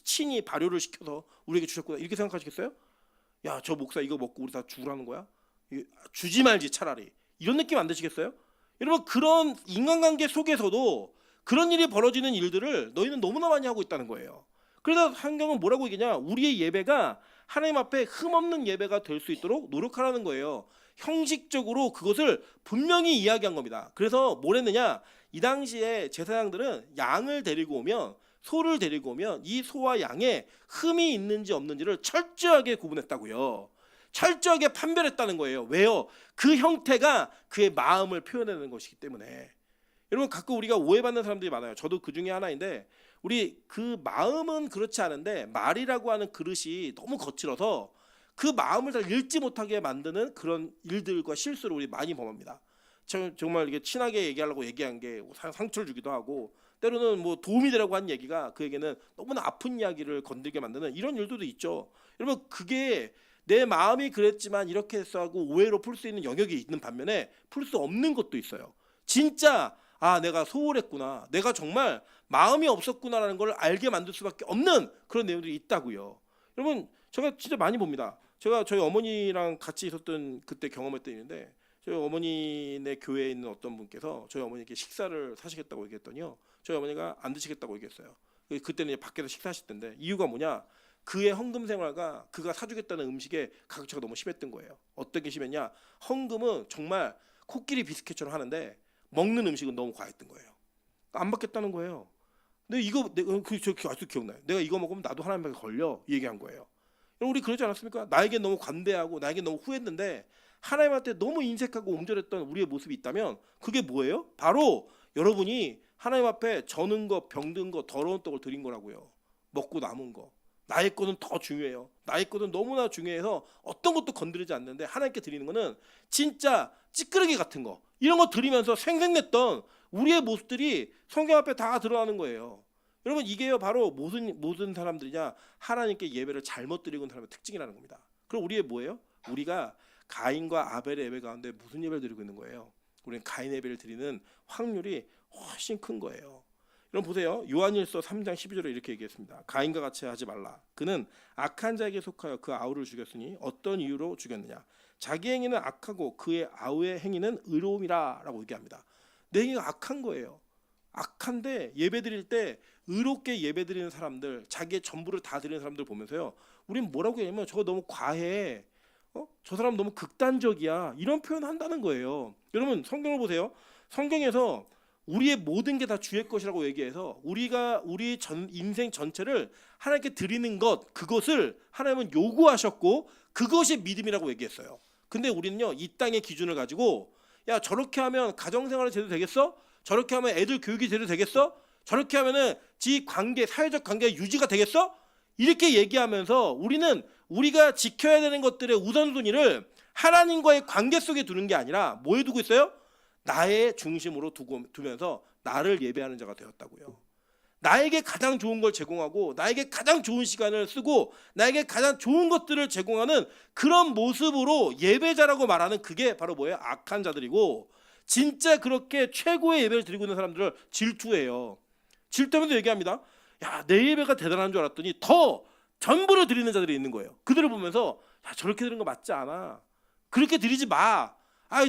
[SPEAKER 1] 친히 발효를 시켜서 우리에게 주셨구나 이렇게 생각하시겠어요? 야, 저 목사 이거 먹고 우리 다 죽으라는 거야? 주지 말지 차라리. 이런 느낌 안 드시겠어요? 여러분 그런 인간관계 속에서도 그런 일이 벌어지는 일들을 너희는 너무나 많이 하고 있다는 거예요. 그래서 성경은 뭐라고 얘기냐? 우리의 예배가 하나님 앞에 흠없는 예배가 될 수 있도록 노력하라는 거예요. 형식적으로 그것을 분명히 이야기한 겁니다. 그래서 뭘 했느냐? 이 당시에 제사장들은 양을 데리고 오면, 소를 데리고 오면 이 소와 양에 흠이 있는지 없는지를 철저하게 구분했다고요. 철저하게 판별했다는 거예요. 왜요? 그 형태가 그의 마음을 표현하는 것이기 때문에. 여러분 가끔 우리가 오해받는 사람들이 많아요. 저도 그 중에 하나인데 우리 그 마음은 그렇지 않은데 말이라고 하는 그릇이 너무 거칠어서 그 마음을 잘 읽지 못하게 만드는 그런 일들과 실수를 우리 많이 범합니다. 정말 이게 친하게 얘기하려고 얘기한 게 상처를 주기도 하고 때로는 뭐 도움이 되라고 한 얘기가 그에게는 너무나 아픈 이야기를 건들게 만드는 이런 일들도 있죠. 여러분 그게 내 마음이 그랬지만 이렇게 해서 하고 오해로 풀 수 있는 영역이 있는 반면에 풀 수 없는 것도 있어요. 진짜 아 내가 소홀했구나, 내가 정말 마음이 없었구나라는 걸 알게 만들 수밖에 없는 그런 내용들이 있다고요. 여러분 제가 진짜 많이 봅니다. 제가 저희 어머니랑 같이 있었던 그때 경험했던 일인데 저희 어머니네 교회에 있는 어떤 분께서 저희 어머니께 식사를 사시겠다고 얘기했더니요 저희 어머니가 안 드시겠다고 얘기했어요. 그때는 이제 밖에서 식사하실 텐데 이유가 뭐냐? 그의 헌금 생활과 그가 사주겠다는 음식의 가격차가 너무 심했던 거예요. 어떤 게 심했냐? 헌금은 정말 코끼리 비스켓처럼 하는데 먹는 음식은 너무 과했던 거예요. 안 받겠다는 거예요. 근데 이거 내가 저 아직도 기억나요. 내가 이거 먹으면 나도 하나님께 걸려 이 얘기한 거예요. 여러분 우리 그러지 않았습니까? 나에게 너무 관대하고 나에게 너무 후했는데 하나님한테 너무 인색하고 옹졸했던 우리의 모습이 있다면 그게 뭐예요? 바로 여러분이 하나님 앞에 저는 거, 병든 거, 더러운 떡을 드린 거라고요. 먹고 남은 거. 나의 거는 더 중요해요. 나의 거는 너무나 중요해서 어떤 것도 건드리지 않는데 하나님께 드리는 거는 진짜 찌끄러기 같은 거 이런 거 드리면서 생생냈던 우리의 모습들이 성경 앞에 다 드러나는 거예요. 여러분 이게요 바로 모든 사람들이냐 하나님께 예배를 잘못 드리고 있는 사람의 특징이라는 겁니다. 그럼 우리의 뭐예요? 우리가 가인과 아벨의 예배 가운데 무슨 예배를 드리고 있는 거예요? 우리는 가인 예배를 드리는 확률이 훨씬 큰 거예요. 여러분 보세요. 요한일서 3장 12절에 이렇게 얘기했습니다. 가인과 같이 하지 말라. 그는 악한 자에게 속하여 그 아우를 죽였으니 어떤 이유로 죽였느냐? 자기 행위는 악하고 그의 아우의 행위는 의로움이라 라고 얘기합니다. 내 행위가 악한 거예요. 악한데 예배 드릴 때 의롭게 예배 드리는 사람들, 자기의 전부를 다 드리는 사람들 보면서요. 우린 뭐라고 얘기하면 저거 너무 과해. 저 사람 너무 극단적이야. 이런 표현 한다는 거예요. 여러분 성경을 보세요. 성경에서 우리의 모든 게 다 주의 것이라고 얘기해서 우리가 우리 인생 전체를 하나님께 드리는 것 그것을 하나님은 요구하셨고 그것이 믿음이라고 얘기했어요. 근데 우리는요 이 땅의 기준을 가지고 야 저렇게 하면 가정생활이 제대로 되겠어? 저렇게 하면 애들 교육이 제대로 되겠어? 저렇게 하면은 지 관계 사회적 관계가 유지가 되겠어? 이렇게 얘기하면서 우리는 우리가 지켜야 되는 것들의 우선순위를 하나님과의 관계 속에 두는 게 아니라 뭐에 두고 있어요? 나의 중심으로 두면서 나를 예배하는 자가 되었다고요. 나에게 가장 좋은 걸 제공하고 나에게 가장 좋은 시간을 쓰고 나에게 가장 좋은 것들을 제공하는 그런 모습으로 예배자라고 말하는 그게 바로 뭐예요? 악한 자들이고 진짜 그렇게 최고의 예배를 드리고 있는 사람들을 질투해요. 질투하면서 얘기합니다. 야, 내 예배가 대단한 줄 알았더니 더 전부를 드리는 자들이 있는 거예요. 그들을 보면서 야, 저렇게 드리는 거 맞지 않아. 그렇게 드리지 마.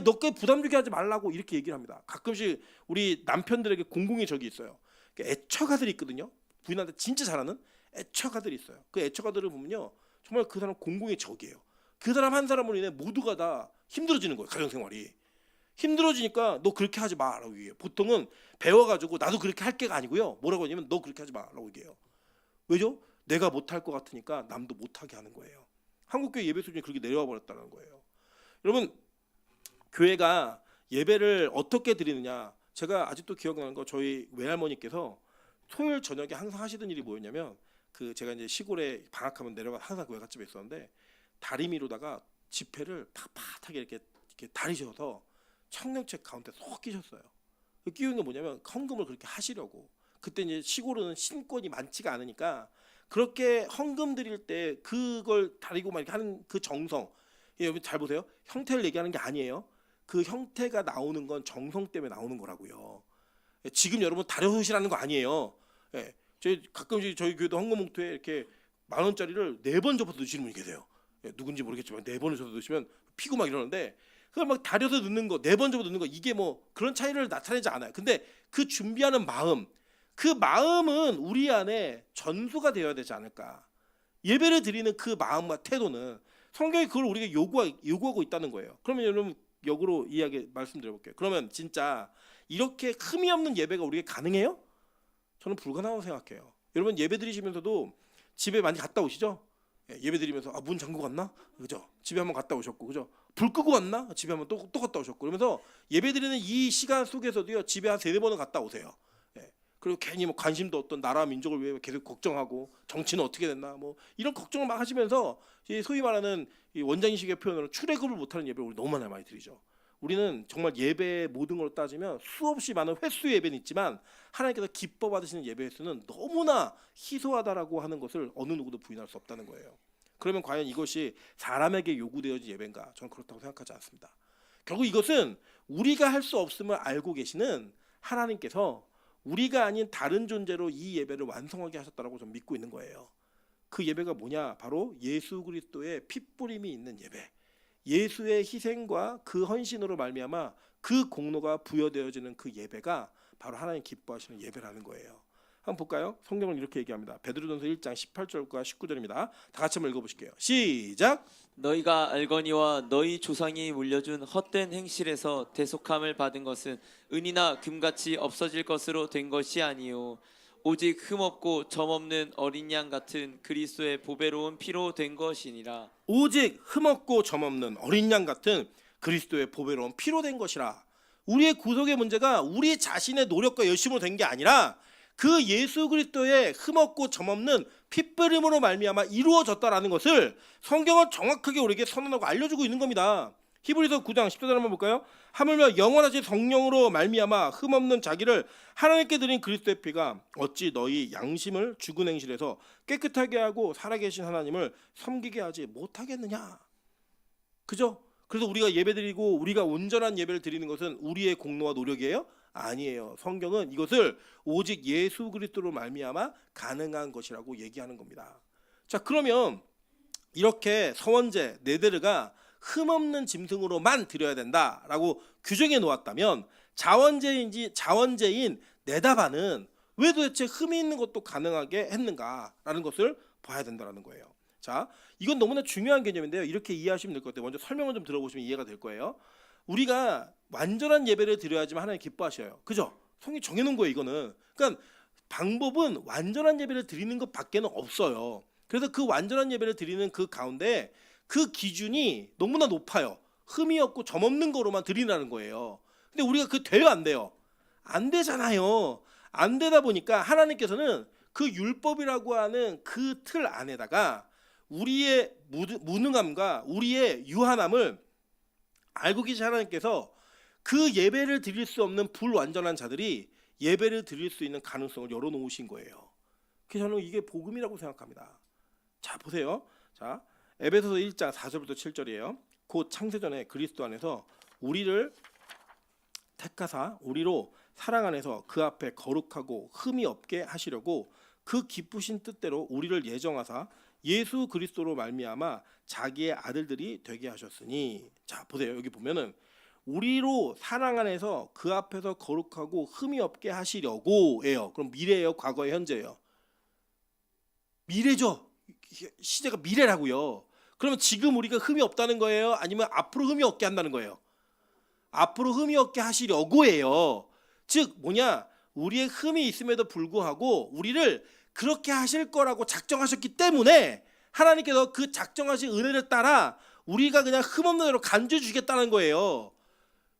[SPEAKER 1] 너께 부담 주게 하지 말라고 이렇게 얘기를 합니다. 가끔씩 우리 남편들에게 공공의 적이 있어요. 애처가들이 있거든요. 부인한테 진짜 잘하는 애처가들이 있어요. 그 애처가들을 보면요. 정말 그 사람 공공의 적이에요. 그 사람 한 사람으로 인해 모두가 다 힘들어지는 거예요. 가정생활이. 힘들어지니까 너 그렇게 하지 마라고 얘기해요. 보통은 배워가지고 나도 그렇게 할 게가 아니고요. 뭐라고 하냐면 너 그렇게 하지 마라고 얘기해요. 왜죠? 내가 못할 것 같으니까 남도 못하게 하는 거예요. 한국교회 예배 수준이 그렇게 내려와 버렸다는 거예요. 여러분 교회가 예배를 어떻게 드리느냐 제가 아직도 기억나는 거 저희 외할머니께서 토요일 저녁에 항상 하시던 일이 뭐였냐면 그 제가 이제 시골에 방학하면 내려가 항상 그 외갓집에 있었는데 다리미로다가 지폐를 팍팍하게 이렇게 다리셔서 청경책 가운데 쏙 끼셨어요. 끼운 게 뭐냐면 헌금을 그렇게 하시려고. 그때 이제 시골은 신권이 많지가 않으니까 그렇게 헌금 드릴 때 그걸 다리고 막 이렇게 하는 그 정성. 여러분 잘 보세요. 형태를 얘기하는 게 아니에요. 그 형태가 나오는 건 정성 때문에 나오는 거라고요. 지금 여러분 다려오시라는 거 아니에요. 저희 가끔씩 저희 교회도 헌금 봉투에 이렇게 10,000원짜리를 4번 접어서 넣으시는 분이 계세요. 누군지 모르겠지만 4번을 접어서 넣으시면 피고 막 이러는데 그걸 막 다려서 넣는 거 4번 접어 넣는 거 이게 뭐 그런 차이를 나타내지 않아요. 근데 그 준비하는 마음 그 마음은 우리 안에 전수가 되어야 되지 않을까. 예배를 드리는 그 마음과 태도는 성경이 그걸 우리가 요구하고 있다는 거예요. 그러면 여러분 역으로 이야기 말씀드려볼게요. 그러면 진짜 이렇게 흠이 없는 예배가 우리에게 가능해요? 저는 불가능하다고 생각해요. 여러분 예배 드리시면서도 집에 많이 갔다 오시죠? 예배 드리면서 문 잠그고 갔나? 그죠? 집에 한번 갔다 오셨고 그죠? 불 끄고 왔나? 집에 한번 또 갔다 오셨고 그러면서 예배 드리는 이 시간 속에서도요 집에 한 3-4번은 갔다 오세요. 그리고 괜히 뭐 관심도 없던 나라 민족을 위해 계속 걱정하고 정치는 어떻게 됐나 뭐 이런 걱정을 막 하시면서 소위 말하는 이 원장님식의 표현으로 출애굽을 못하는 예배를 우리 너무 많이 드리죠. 우리는 정말 예배의 모든 걸 따지면 수없이 많은 횟수의 예배는 있지만 하나님께서 기뻐 받으시는 예배 횟수는 너무나 희소하다라고 하는 것을 어느 누구도 부인할 수 없다는 거예요. 그러면 과연 이것이 사람에게 요구되어진 예배인가? 저는 그렇다고 생각하지 않습니다. 결국 이것은 우리가 할 수 없음을 알고 계시는 하나님께서 우리가 아닌 다른 존재로 이 예배를 완성하게 하셨다라고 저는 믿고 있는 거예요. 그 예배가 뭐냐? 바로 예수 그리스도의 핏뿌림이 있는 예배. 예수의 희생과 그 헌신으로 말미암아 그 공로가 부여되어지는 그 예배가 바로 하나님 기뻐하시는 예배라는 거예요. 한번 볼까요? 성경은 이렇게 얘기합니다. 베드로전서 1장 18절과 19절입니다. 다 같이 한번 읽어보실게요. 시작.
[SPEAKER 2] 너희가 알거니와 너희 조상이 물려준 헛된 행실에서 대속함을 받은 것은 은이나 금같이 없어질 것으로 된 것이 아니요 오직 흠없고 점없는 어린 양 같은 그리스도의 보배로운 피로 된 것이니라.
[SPEAKER 1] 오직 흠없고 점없는 어린 양 같은 그리스도의 보배로운 피로 된 것이라. 우리의 구속의 문제가 우리 자신의 노력과 열심으로 된 게 아니라 그 예수 그리스도의 흠없고 점없는 피뿌림으로 말미암아 이루어졌다라는 것을 성경은 정확하게 우리에게 선언하고 알려주고 있는 겁니다. 히브리서 9장 10절 한번 볼까요? 하물며 영원하신 성령으로 말미암아 흠없는 자기를 하나님께 드린 그리스도의 피가 어찌 너희 양심을 죽은 행실에서 깨끗하게 하고 살아계신 하나님을 섬기게 하지 못하겠느냐. 그죠? 그래서 우리가 예배드리고 우리가 온전한 예배를 드리는 것은 우리의 공로와 노력이에요? 아니에요. 성경은 이것을 오직 예수 그리스도로 말미암아 가능한 것이라고 얘기하는 겁니다. 자, 그러면 이렇게 서원제 네데르가 흠없는 짐승으로만 드려야 된다라고 규정해 놓았다면 자원제인 네다바는 왜 도대체 흠이 있는 것도 가능하게 했는가라는 것을 봐야 된다는 거예요. 자, 이건 너무나 중요한 개념인데요. 이렇게 이해하시면 될 것 같아요. 먼저 설명을 좀 들어보시면 이해가 될 거예요. 우리가 완전한 예배를 드려야지만 하나님 기뻐하셔요. 그죠? 성경이 정해놓은 거예요. 이거는. 그러니까 방법은 완전한 예배를 드리는 것밖에는 없어요. 그래서 그 완전한 예배를 드리는 그 가운데 그 기준이 너무나 높아요. 흠이 없고 점 없는 거로만 드리라는 거예요. 근데 우리가 그 돼요, 안 돼요? 안 되잖아요. 안 되다 보니까 하나님께서는 그 율법이라고 하는 그 틀 안에다가 우리의 무능함과 우리의 유한함을 알고 계신 하나님께서 그 예배를 드릴 수 없는 불완전한 자들이 예배를 드릴 수 있는 가능성을 열어놓으신 거예요. 그래서 저는 이게 복음이라고 생각합니다. 자, 보세요. 자, 에베소서 1장 4절부터 7절이에요. 곧 창세전에 그리스도 안에서 우리를 택하사 우리로 사랑 안에서 그 앞에 거룩하고 흠이 없게 하시려고 그 기쁘신 뜻대로 우리를 예정하사 예수 그리스도로 말미암아 자기의 아들들이 되게 하셨으니. 자, 보세요. 여기 보면은 우리로 사랑 안에서 그 앞에서 거룩하고 흠이 없게 하시려고예요. 그럼 미래예요, 과거예요, 현재예요? 미래죠. 시제가 미래라고요. 그러면 지금 우리가 흠이 없다는 거예요? 아니면 앞으로 흠이 없게 한다는 거예요? 앞으로 흠이 없게 하시려고예요. 즉 뭐냐? 우리의 흠이 있음에도 불구하고 우리를 그렇게 하실 거라고 작정하셨기 때문에 하나님께서 그 작정하신 은혜를 따라 우리가 그냥 흠없는 대로 간주해 주겠다는 거예요.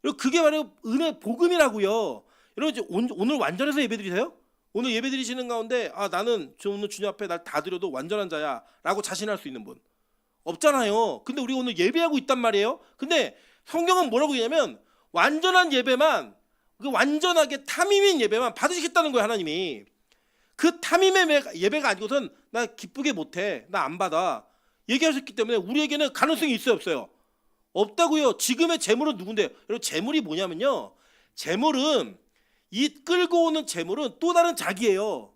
[SPEAKER 1] 그리고 그게 바로 은혜 복음이라고요. 여러분 오늘 완전해서 예배드리세요? 오늘 예배드리시는 가운데 나는 오늘 주님 앞에 날 다 드려도 완전한 자야 라고 자신할 수 있는 분 없잖아요. 근데 우리가 오늘 예배하고 있단 말이에요. 근데 성경은 뭐라고 얘기냐면 완전한 예배만, 그 완전하게 탐임인 예배만 받으시겠다는 거예요. 하나님이. 그 탐임의 예배가 아니고선 나 기쁘게 못해, 나 안 받아 얘기하셨기 때문에 우리에게는 가능성이 있어요, 없어요? 없다고요. 지금의 재물은 누군데요? 여러분, 재물이 뭐냐면요, 재물은 이 끌고 오는 재물은 또 다른 자기예요.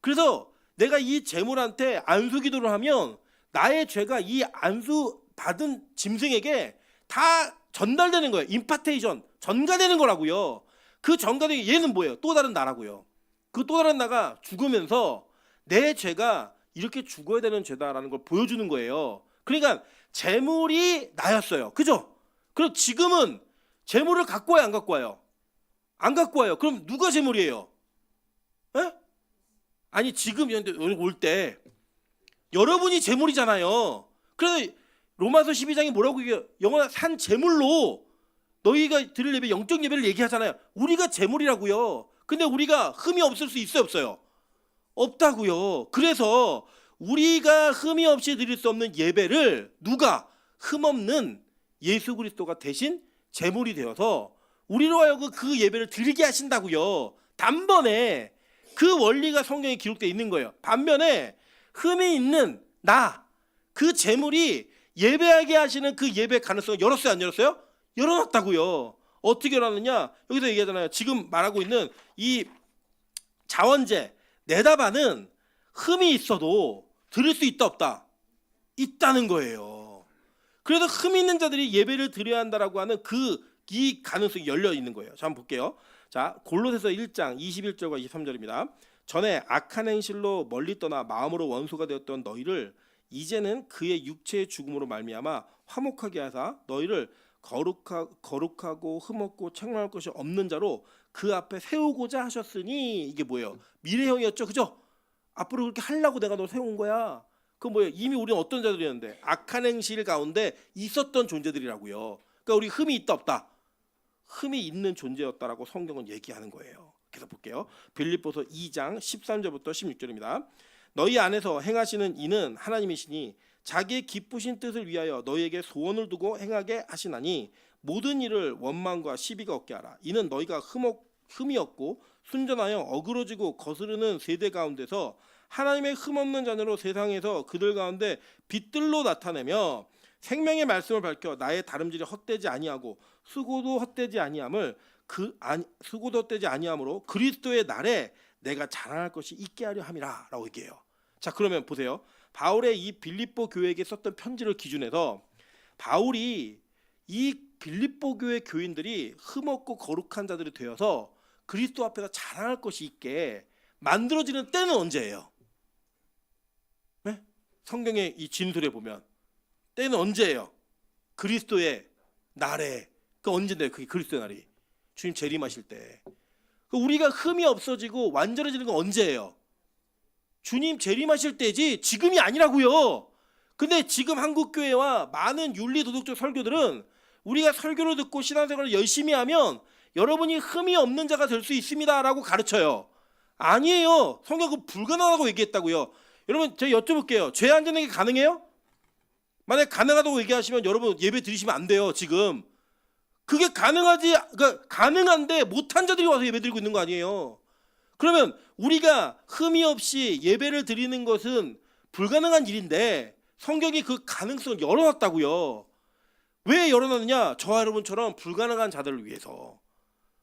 [SPEAKER 1] 그래서 내가 이 재물한테 안수 기도를 하면 나의 죄가 이 안수 받은 짐승에게 다 전달되는 거예요. 임파테이션, 전가되는 거라고요. 그 전가되는 얘는 뭐예요? 또 다른 나라고요. 그 또 다른 나가 죽으면서 내 죄가 이렇게 죽어야 되는 죄다라는 걸 보여주는 거예요. 그러니까 재물이 나였어요. 그죠? 그럼 지금은 재물을 갖고 와요, 안 갖고 와요? 안 갖고 와요. 그럼 누가 재물이에요? 에? 아니, 지금 올 때 여러분이 재물이잖아요. 그래서 로마서 12장이 뭐라고 얘기해요? 영원한 산 재물로 너희가 드릴 예배, 영적 예배를 얘기하잖아요. 우리가 재물이라고요. 근데 우리가 흠이 없을 수 있어요, 없어요? 없다고요. 그래서 우리가 흠이 없이 드릴 수 없는 예배를 누가? 흠없는 예수 그리스도가 대신 재물이 되어서 우리로 하여금 그 예배를 드리게 하신다고요. 단번에 그 원리가 성경에 기록되어 있는 거예요. 반면에 흠이 있는 그 재물이 예배하게 하시는 그 예배 가능성을 열었어요, 안 열었어요? 열어놨다고요. 어떻게 열었느냐? 여기서 얘기하잖아요. 지금 말하고 있는 이 자원제 네다바는 흠이 있어도 드릴 수 있다, 없다? 있다는 거예요. 그래서 흠 있는 자들이 예배를 드려야 한다라고 하는 이 가능성이 열려 있는 거예요. 자, 한번 볼게요. 자, 골로새서 1장 21절과 23절입니다. 전에 악한 행실로 멀리 떠나 마음으로 원수가 되었던 너희를 이제는 그의 육체의 죽음으로 말미암아 화목하게 하사 너희를 거룩하고 흠없고 책망할 것이 없는 자로 그 앞에 세우고자 하셨으니 이게 뭐예요? 미래형이었죠, 그죠? 앞으로 그렇게 하려고 내가 너 세운 거야. 그 뭐예요? 이미 우리는 어떤 자들이었는데 악한 행실 가운데 있었던 존재들이라고요. 그러니까 우리 흠이 있다 없다. 흠이 있는 존재였다라고 성경은 얘기하는 거예요. 그래서 볼게요. 빌립보서 2장 13절부터 16절입니다. 너희 안에서 행하시는 이는 하나님이시니 자기의 기쁘신 뜻을 위하여 너희에게 소원을 두고 행하게 하시나니 모든 일을 원망과 시비가 없게 하라. 이는 너희가 흠이 없고 순전하여 어그러지고 거스르는 세대 가운데서 하나님의 흠없는 자녀로 세상에서 그들 가운데 빛들로 나타내며 생명의 말씀을 밝혀 나의 다름질이 헛되지 아니하고 수고도 헛되지 아니함으로 그리스도의 날에 내가 자랑할 것이 있게 하려 함이라라고 얘기해요. 자, 그러면 보세요. 바울의 이 빌립보 교회에게 썼던 편지를 기준해서 바울이 이 빌립보 교회 교인들이 흠없고 거룩한 자들이 되어서 그리스도 앞에서 자랑할 것이 있게 만들어지는 때는 언제예요? 네? 성경의 이 진술에 보면 때는 언제예요? 그리스도의 날에. 그 언제인데요? 그게 그리스도의 날이 주님 재림하실 때. 우리가 흠이 없어지고 완전해지는 건 언제예요? 주님 재림하실 때지 지금이 아니라고요. 근데 지금 한국교회와 많은 윤리도덕적 설교들은 우리가 설교를 듣고 신앙생활을 열심히 하면 여러분이 흠이 없는 자가 될 수 있습니다라고 가르쳐요. 아니에요. 성경은 불가능하다고 얘기했다고요. 여러분 제가 여쭤볼게요. 죄 안 짓는 게 가능해요? 만약 가능하다고 얘기하시면 여러분 예배 드리시면 안 돼요. 지금 그게 그러니까 가능한데 못한 자들이 와서 예배 드리고 있는 거 아니에요. 그러면 우리가 흠이 없이 예배를 드리는 것은 불가능한 일인데 성경이 그 가능성을 열어놨다고요. 왜 열어놨느냐? 저와 여러분처럼 불가능한 자들을 위해서,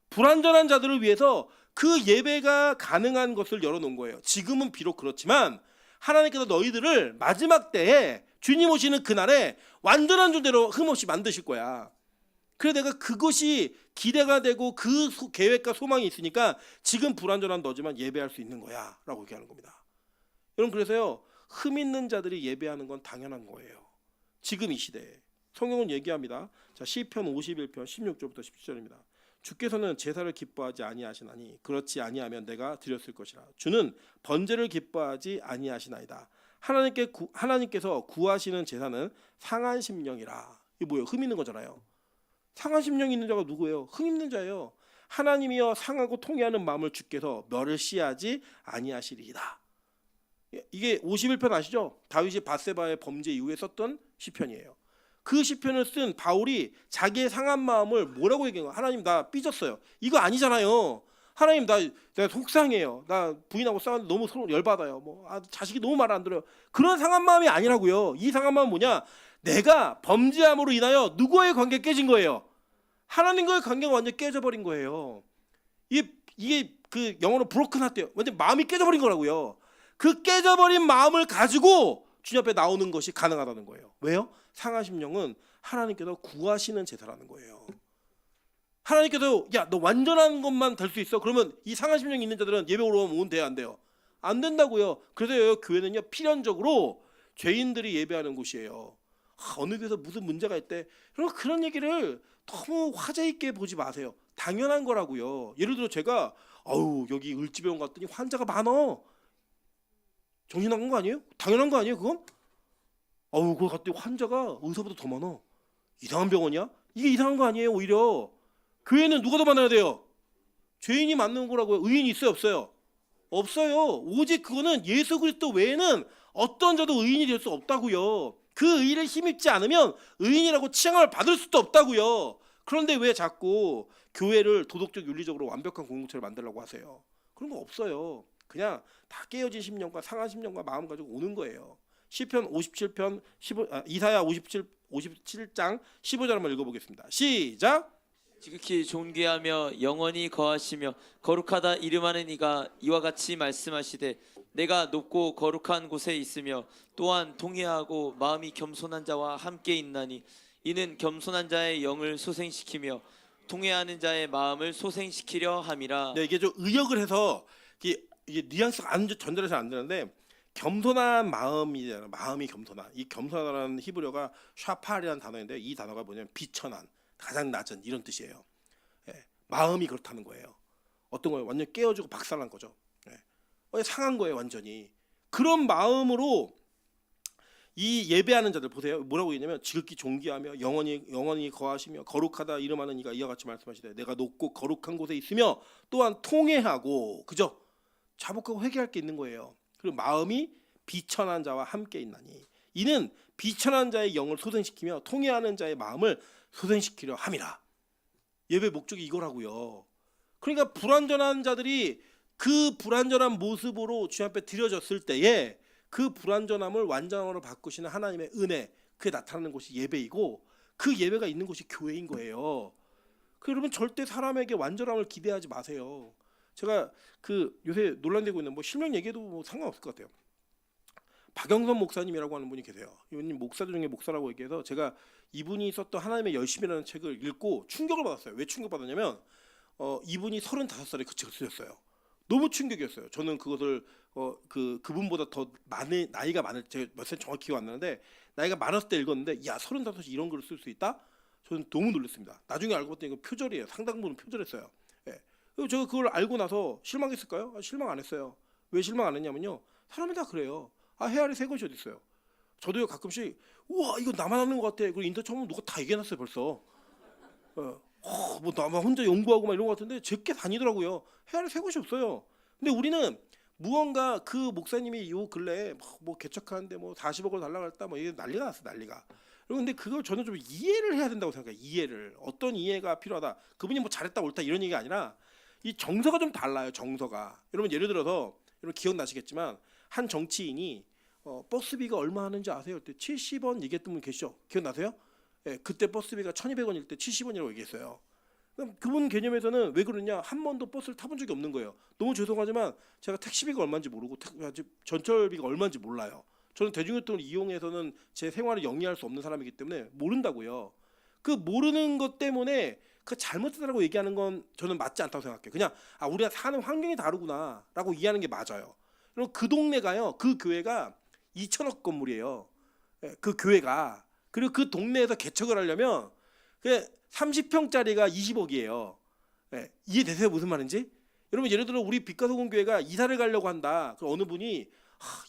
[SPEAKER 1] 불완전한 자들을 위해서 그 예배가 가능한 것을 열어놓은 거예요. 지금은 비록 그렇지만 하나님께서 너희들을 마지막 때에 주님 오시는 그날에 완전한 존재로 흠없이 만드실 거야. 그래 내가 그것이 기대가 되고 그 계획과 소망이 있으니까 지금 불완전한 너지만 예배할 수 있는 거야 라고 얘기하는 겁니다. 여러분 그래서요, 흠 있는 자들이 예배하는 건 당연한 거예요. 지금 이 시대에 성경은 얘기합니다. 자, 시편 51편 16절부터 17절입니다. 주께서는 제사를 기뻐하지 아니하시나니 그렇지 아니하면 내가 드렸을 것이라. 주는 번제를 기뻐하지 아니하시나이다. 하나님께서 구하시는 제사는 상한 심령이라. 이게 뭐예요? 흠 있는 거잖아요. 상한 심령이 있는 자가 누구예요? 흠 있는 자예요. 하나님이여 상하고 통회하는 마음을 주께서 멸시하지 아니하시리이다. 이게 51편 아시죠? 다윗이 밧세바의 범죄 이후에 썼던 시편이에요. 그 시편을 쓴 바울이 자기의 상한 마음을 뭐라고 얘기해요? 하나님 나 삐졌어요. 이거 아니잖아요. 하나님 내가 속상해요. 나 부인하고 싸웠는데 너무 서로 열받아요. 자식이 너무 말 안 들어요. 그런 상한 마음이 아니라고요. 이 상한 마음은 뭐냐? 내가 범죄함으로 인하여 누구와의 관계가 깨진 거예요? 하나님과의 관계가 완전 깨져버린 거예요. 이게 그 영어로 broken heart예요. 완전 마음이 깨져버린 거라고요. 그 깨져버린 마음을 가지고 주님 앞에 나오는 것이 가능하다는 거예요. 왜요? 상한 심령은 하나님께서 구하시는 제사라는 거예요. 하나님께서 야 너 완전한 것만 될 수 있어? 그러면 이 상한 심령이 있는 자들은 예배 오러 오면 돼요? 안 돼요? 안 된다고요. 그래서 교회는요 필연적으로 죄인들이 예배하는 곳이에요. 어느 교회에서 무슨 문제가 있대. 여러분 그런 얘기를 너무 화제 있게 보지 마세요. 당연한 거라고요. 예를 들어 제가 여기 을지병원 갔더니 환자가 많어. 정신 나간 거 아니에요? 당연한 거 아니에요 그건? 그거 갔더니 환자가 의사보다 더 많아. 이상한 병원이야? 이게 이상한 거 아니에요 오히려. 교회는 누가 더 많아야 돼요? 죄인이 많는 거라고요. 의인이 있어요 없어요? 없어요. 오직 그거는 예수 그리스도 외에는 어떤 자도 의인이 될 수 없다고요. 그 의를 힘입지 않으면 의인이라고 칭함을 받을 수도 없다고요. 그런데 왜 자꾸 교회를 도덕적 윤리적으로 완벽한 공동체를 만들려고 하세요? 그런 거 없어요. 그냥 다 깨어진 심령과 상한 심령과 마음 가지고 오는 거예요. 시편 57편 이사야 57장 15절 한번 읽어보겠습니다. 시작.
[SPEAKER 2] 지극히 존귀하며 영원히 거하시며 거룩하다 이름하는 이가 이와 같이 말씀하시되 내가 높고 거룩한 곳에 있으며 또한 통회하고 마음이 겸손한 자와 함께 있나니 이는 겸손한 자의 영을 소생시키며 통회하는 자의 마음을 소생시키려 함이라.
[SPEAKER 1] 네, 이게 좀 의역을 해서 이게 뉘앙스가 전달해서 안 되는데 겸손한 마음이잖아요. 마음이 겸손한. 이 겸손하다는 히브리어가 샤팔이라는 단어인데 이 단어가 뭐냐면 비천한, 가장 낮은 이런 뜻이에요. 예, 마음이 그렇다는 거예요. 어떤 거예요? 완전 깨어지고 박살난 거죠. 예, 상한 거예요, 완전히. 그런 마음으로 이 예배하는 자들 보세요. 뭐라고 했냐면 지극히 존귀하며 영원히 거하시며 거룩하다 이름하는 이가 이와 같이 말씀하시되 내가 높고 거룩한 곳에 있으며 또한 통회하고 그죠? 자복하고 회개할 게 있는 거예요. 그리고 마음이 비천한 자와 함께 있나니 이는 비천한 자의 영을 소생시키며 통회하는 자의 마음을 소생시키려 함이라. 예배 목적이 이거라고요. 그러니까 불완전한 자들이 그 불완전한 모습으로 주님 앞에 드려졌을 때에 그 불완전함을 완전함으로 바꾸시는 하나님의 은혜, 그게 나타나는 곳이 예배이고 그 예배가 있는 곳이 교회인 거예요. 여러분 절대 사람에게 완전함을 기대하지 마세요. 제가 그 요새 논란되고 있는 뭐 실명 얘기해도 뭐 상관없을 것 같아요. 박영선 목사님이라고 하는 분이 계세요. 이분님 목사 중에 목사라고 얘기해서 제가 이분이 썼던 하나님의 열심이라는 책을 읽고 충격을 받았어요. 왜 충격받았냐면 이분이 35살에 그 책을 쓰셨어요. 너무 충격이었어요. 저는 그것을 그분보다 더 많은 나이가 많을 제가 몇 살 정확히 기억 안 나는데 나이가 많았을 때 읽었는데 야 35이 이런 글을 쓸 수 있다? 저는 너무 놀랐습니다. 나중에 알고 봤더니 이거 표절이에요. 상당 부분 표절했어요. 예. 그리고 제가 그걸 알고 나서 실망했을까요? 실망 안 했어요. 왜 실망 안 했냐면요. 사람이 다 그래요. 헤아리 새 것이 어디 있어요? 저도요 가끔씩 우와 이거 나만 하는 것 같아. 그리고 인터넷 처음 누가 다 얘기해놨어요 벌써. 뭐 나만 혼자 연구하고 막 이런 것 같은데 제게 다니더라고요. 헤아리 새 것이 없어요. 근데 우리는 무언가 그 목사님이 요 근래에 뭐 개척하는데 뭐 40억을 달라고 했다 뭐 이게 난리가 났어 난리가. 그런데 그걸 저는 좀 이해를 해야 된다고 생각해요. 이해를 어떤 이해가 필요하다. 그분이 뭐 잘했다 옳다 이런 얘기가 아니라 이 정서가 좀 달라요. 정서가. 여러분 예를 들어서 여러분 기억나시겠지만 한 정치인이 버스비가 얼마 하는지 아세요? 그때 70원 얘기했던 분 계시죠? 기억나세요? 예, 그때 버스비가 1,200원일 때 70원이라고 얘기했어요. 그럼 그분 개념에서는 왜 그러냐? 한 번도 버스를 타본 적이 없는 거예요. 너무 죄송하지만 제가 택시비가 얼마인지 모르고 전철비가 얼마인지 몰라요. 저는 대중교통을 이용해서는 제 생활을 영위할 수 없는 사람이기 때문에 모른다고요. 그 모르는 것 때문에 그 잘못했다고 얘기하는 건 저는 맞지 않다고 생각해요. 그냥 우리가 사는 환경이 다르구나라고 이해하는 게 맞아요. 그리고 그 동네가요, 그 교회가 2천억 건물이에요. 예, 그 교회가. 그리고 그 동네에서 개척을 하려면 30평짜리가 20억이에요. 예, 이해되세요? 무슨 말인지? 여러분 예를 들어 우리 빛가소금 교회가 이사를 가려고 한다. 그 어느 분이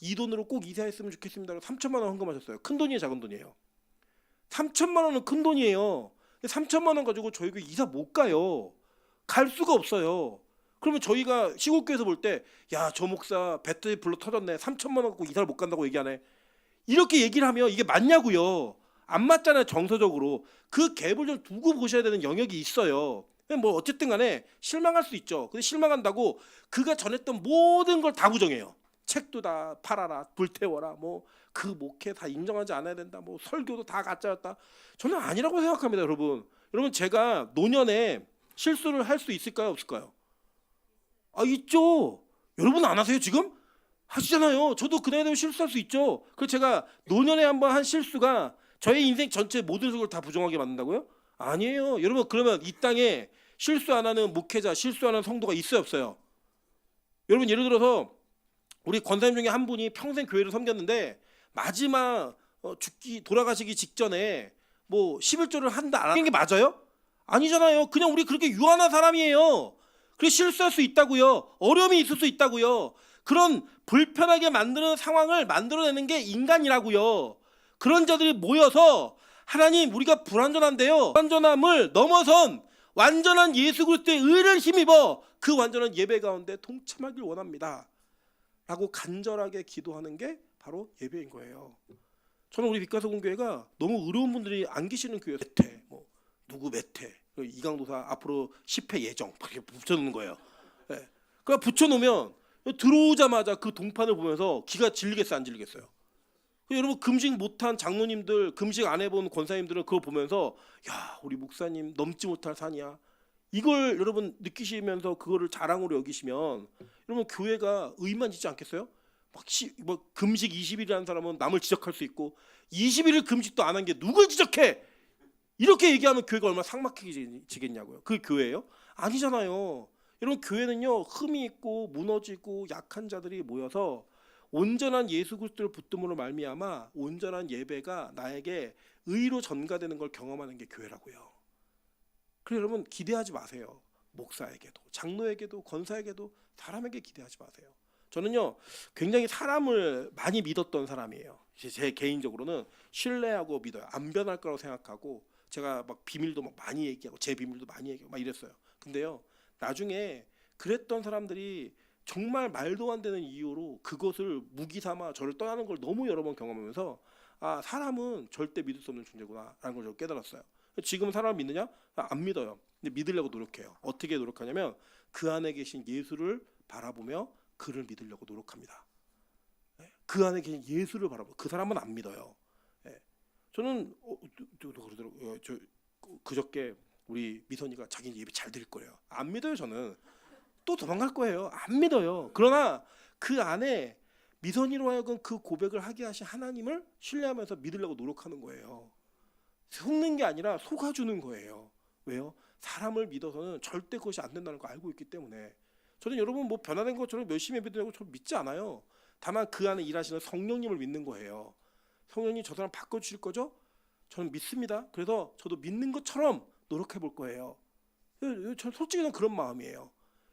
[SPEAKER 1] 이 돈으로 꼭 이사했으면 좋겠습니다. 3천만 원 헌금하셨어요. 큰 돈이에요, 작은 돈이에요? 3천만 원은 큰 돈이에요. 3천만 원 가지고 저희 교회 이사 못 가요. 갈 수가 없어요. 그러면 저희가 시골교회에서 볼 때 야 저 목사 배터리 불러 터졌네. 3천만 원 갖고 이사를 못 간다고 얘기하네. 이렇게 얘기를 하면 이게 맞냐고요. 안 맞잖아요. 정서적으로. 그 갭을 좀 두고 보셔야 되는 영역이 있어요. 뭐 어쨌든 간에 실망할 수 있죠. 근데 실망한다고 그가 전했던 모든 걸 다 부정해요. 책도 다 팔아라, 불태워라, 뭐 그 목회 다 인정하지 않아야 된다, 뭐 설교도 다 가짜였다. 저는 아니라고 생각합니다, 여러분. 여러분 제가 노년에 실수를 할 수 있을까요, 없을까요? 있죠. 여러분 안 하세요 지금? 하시잖아요. 저도 그 나이 되면 실수할 수 있죠. 그래서 제가 노년에 한번 한 실수가 저의 인생 전체 모든 속을 다 부정하게 만든다고요? 아니에요. 여러분 그러면 이 땅에 실수 안 하는 목회자, 실수 안 하는 성도가 있어요, 없어요? 여러분 예를 들어서 우리 권사님 중에 한 분이 평생 교회를 섬겼는데 마지막 돌아가시기 직전에 뭐 11조를 한다 안 하는 게 맞아요? 아니잖아요. 그냥 우리 그렇게 유한한 사람이에요. 그래 실수할 수 있다고요. 어려움이 있을 수 있다고요. 그런 불편하게 만드는 상황을 만들어내는 게 인간이라고요. 그런 자들이 모여서 하나님 우리가 불완전한데요. 불완전함을 넘어선 완전한 예수 그리스도의 의를 힘입어 그 완전한 예배 가운데 동참하길 원합니다. 라고 간절하게 기도하는 게 바로 예배인 거예요. 저는 우리 빛가소금 교회가 너무 어려운 분들이 안 계시는 교회 매태, 뭐 누구 매태, 이강도사 앞으로 10회 예정 이렇게 붙여놓는 거예요. 네. 그러니까 붙여놓으면 들어오자마자 그 동판을 보면서 기가 질리겠어요, 안 질리겠어요? 여러분 금식 못한 장로님들, 금식 안 해본 권사님들은 그걸 보면서 야 우리 목사님 넘지 못할 산이야. 이걸 여러분 느끼시면서 그거를 자랑으로 여기시면 여러분 교회가 의만 짓지 않겠어요? 뭐 금식 20일을 한 사람은 남을 지적할 수 있고 21일 금식도 안 한 게 누굴 지적해? 이렇게 얘기하면 교회가 얼마나 삭막해지겠냐고요. 그 교회예요? 아니잖아요. 여러분 교회는요 흠이 있고 무너지고 약한 자들이 모여서 온전한 예수 그리스도를 붙듦으로 말미암아 온전한 예배가 나에게 의로 전가되는 걸 경험하는 게 교회라고요. 그래서 여러분 기대하지 마세요. 목사에게도, 장로에게도, 권사에게도 사람에게 기대하지 마세요. 저는요 굉장히 사람을 많이 믿었던 사람이에요. 제 개인적으로는 신뢰하고 믿어요. 안 변할 거라고 생각하고 제가 막 비밀도 막 많이 얘기하고 제 비밀도 많이 얘기하고 막 이랬어요. 근데요 나중에 그랬던 사람들이 정말 말도 안 되는 이유로 그것을 무기 삼아 저를 떠나는 걸 너무 여러 번 경험하면서 아 사람은 절대 믿을 수 없는 존재구나라는 걸 저 깨달았어요. 지금 사람을 믿느냐? 안 믿어요. 근데 믿으려고 노력해요. 어떻게 노력하냐면 그 안에 계신 예수를 바라보며 그를 믿으려고 노력합니다. 그 안에 계신 예수를 바라보고 그 사람은 안 믿어요. 저는 그러더라고요. 그저께 우리 미선이가 자기 예배 잘 드릴 거예요. 안 믿어요. 저는 또 도망갈 거예요. 안 믿어요. 그러나 그 안에 미선이로 하여금 그 고백을 하게 하신 하나님을 신뢰하면서 믿으려고 노력하는 거예요. 속는 게 아니라 속아주는 거예요. 왜요? 사람을 믿어서는 절대 그것이 안 된다는 걸 알고 있기 때문에. 저는 여러분 뭐 변화된 것처럼 열심히 믿으려고 저는 믿지 않아요. 다만 그 안에 일하시는 성령님을 믿는 거예요. 성령님 저 사람 바꿔주실 거죠? 저는 믿습니다. 그래서 저도 믿는 것처럼 노력해 볼 거예요. 저 솔직히 그런 마음이에요.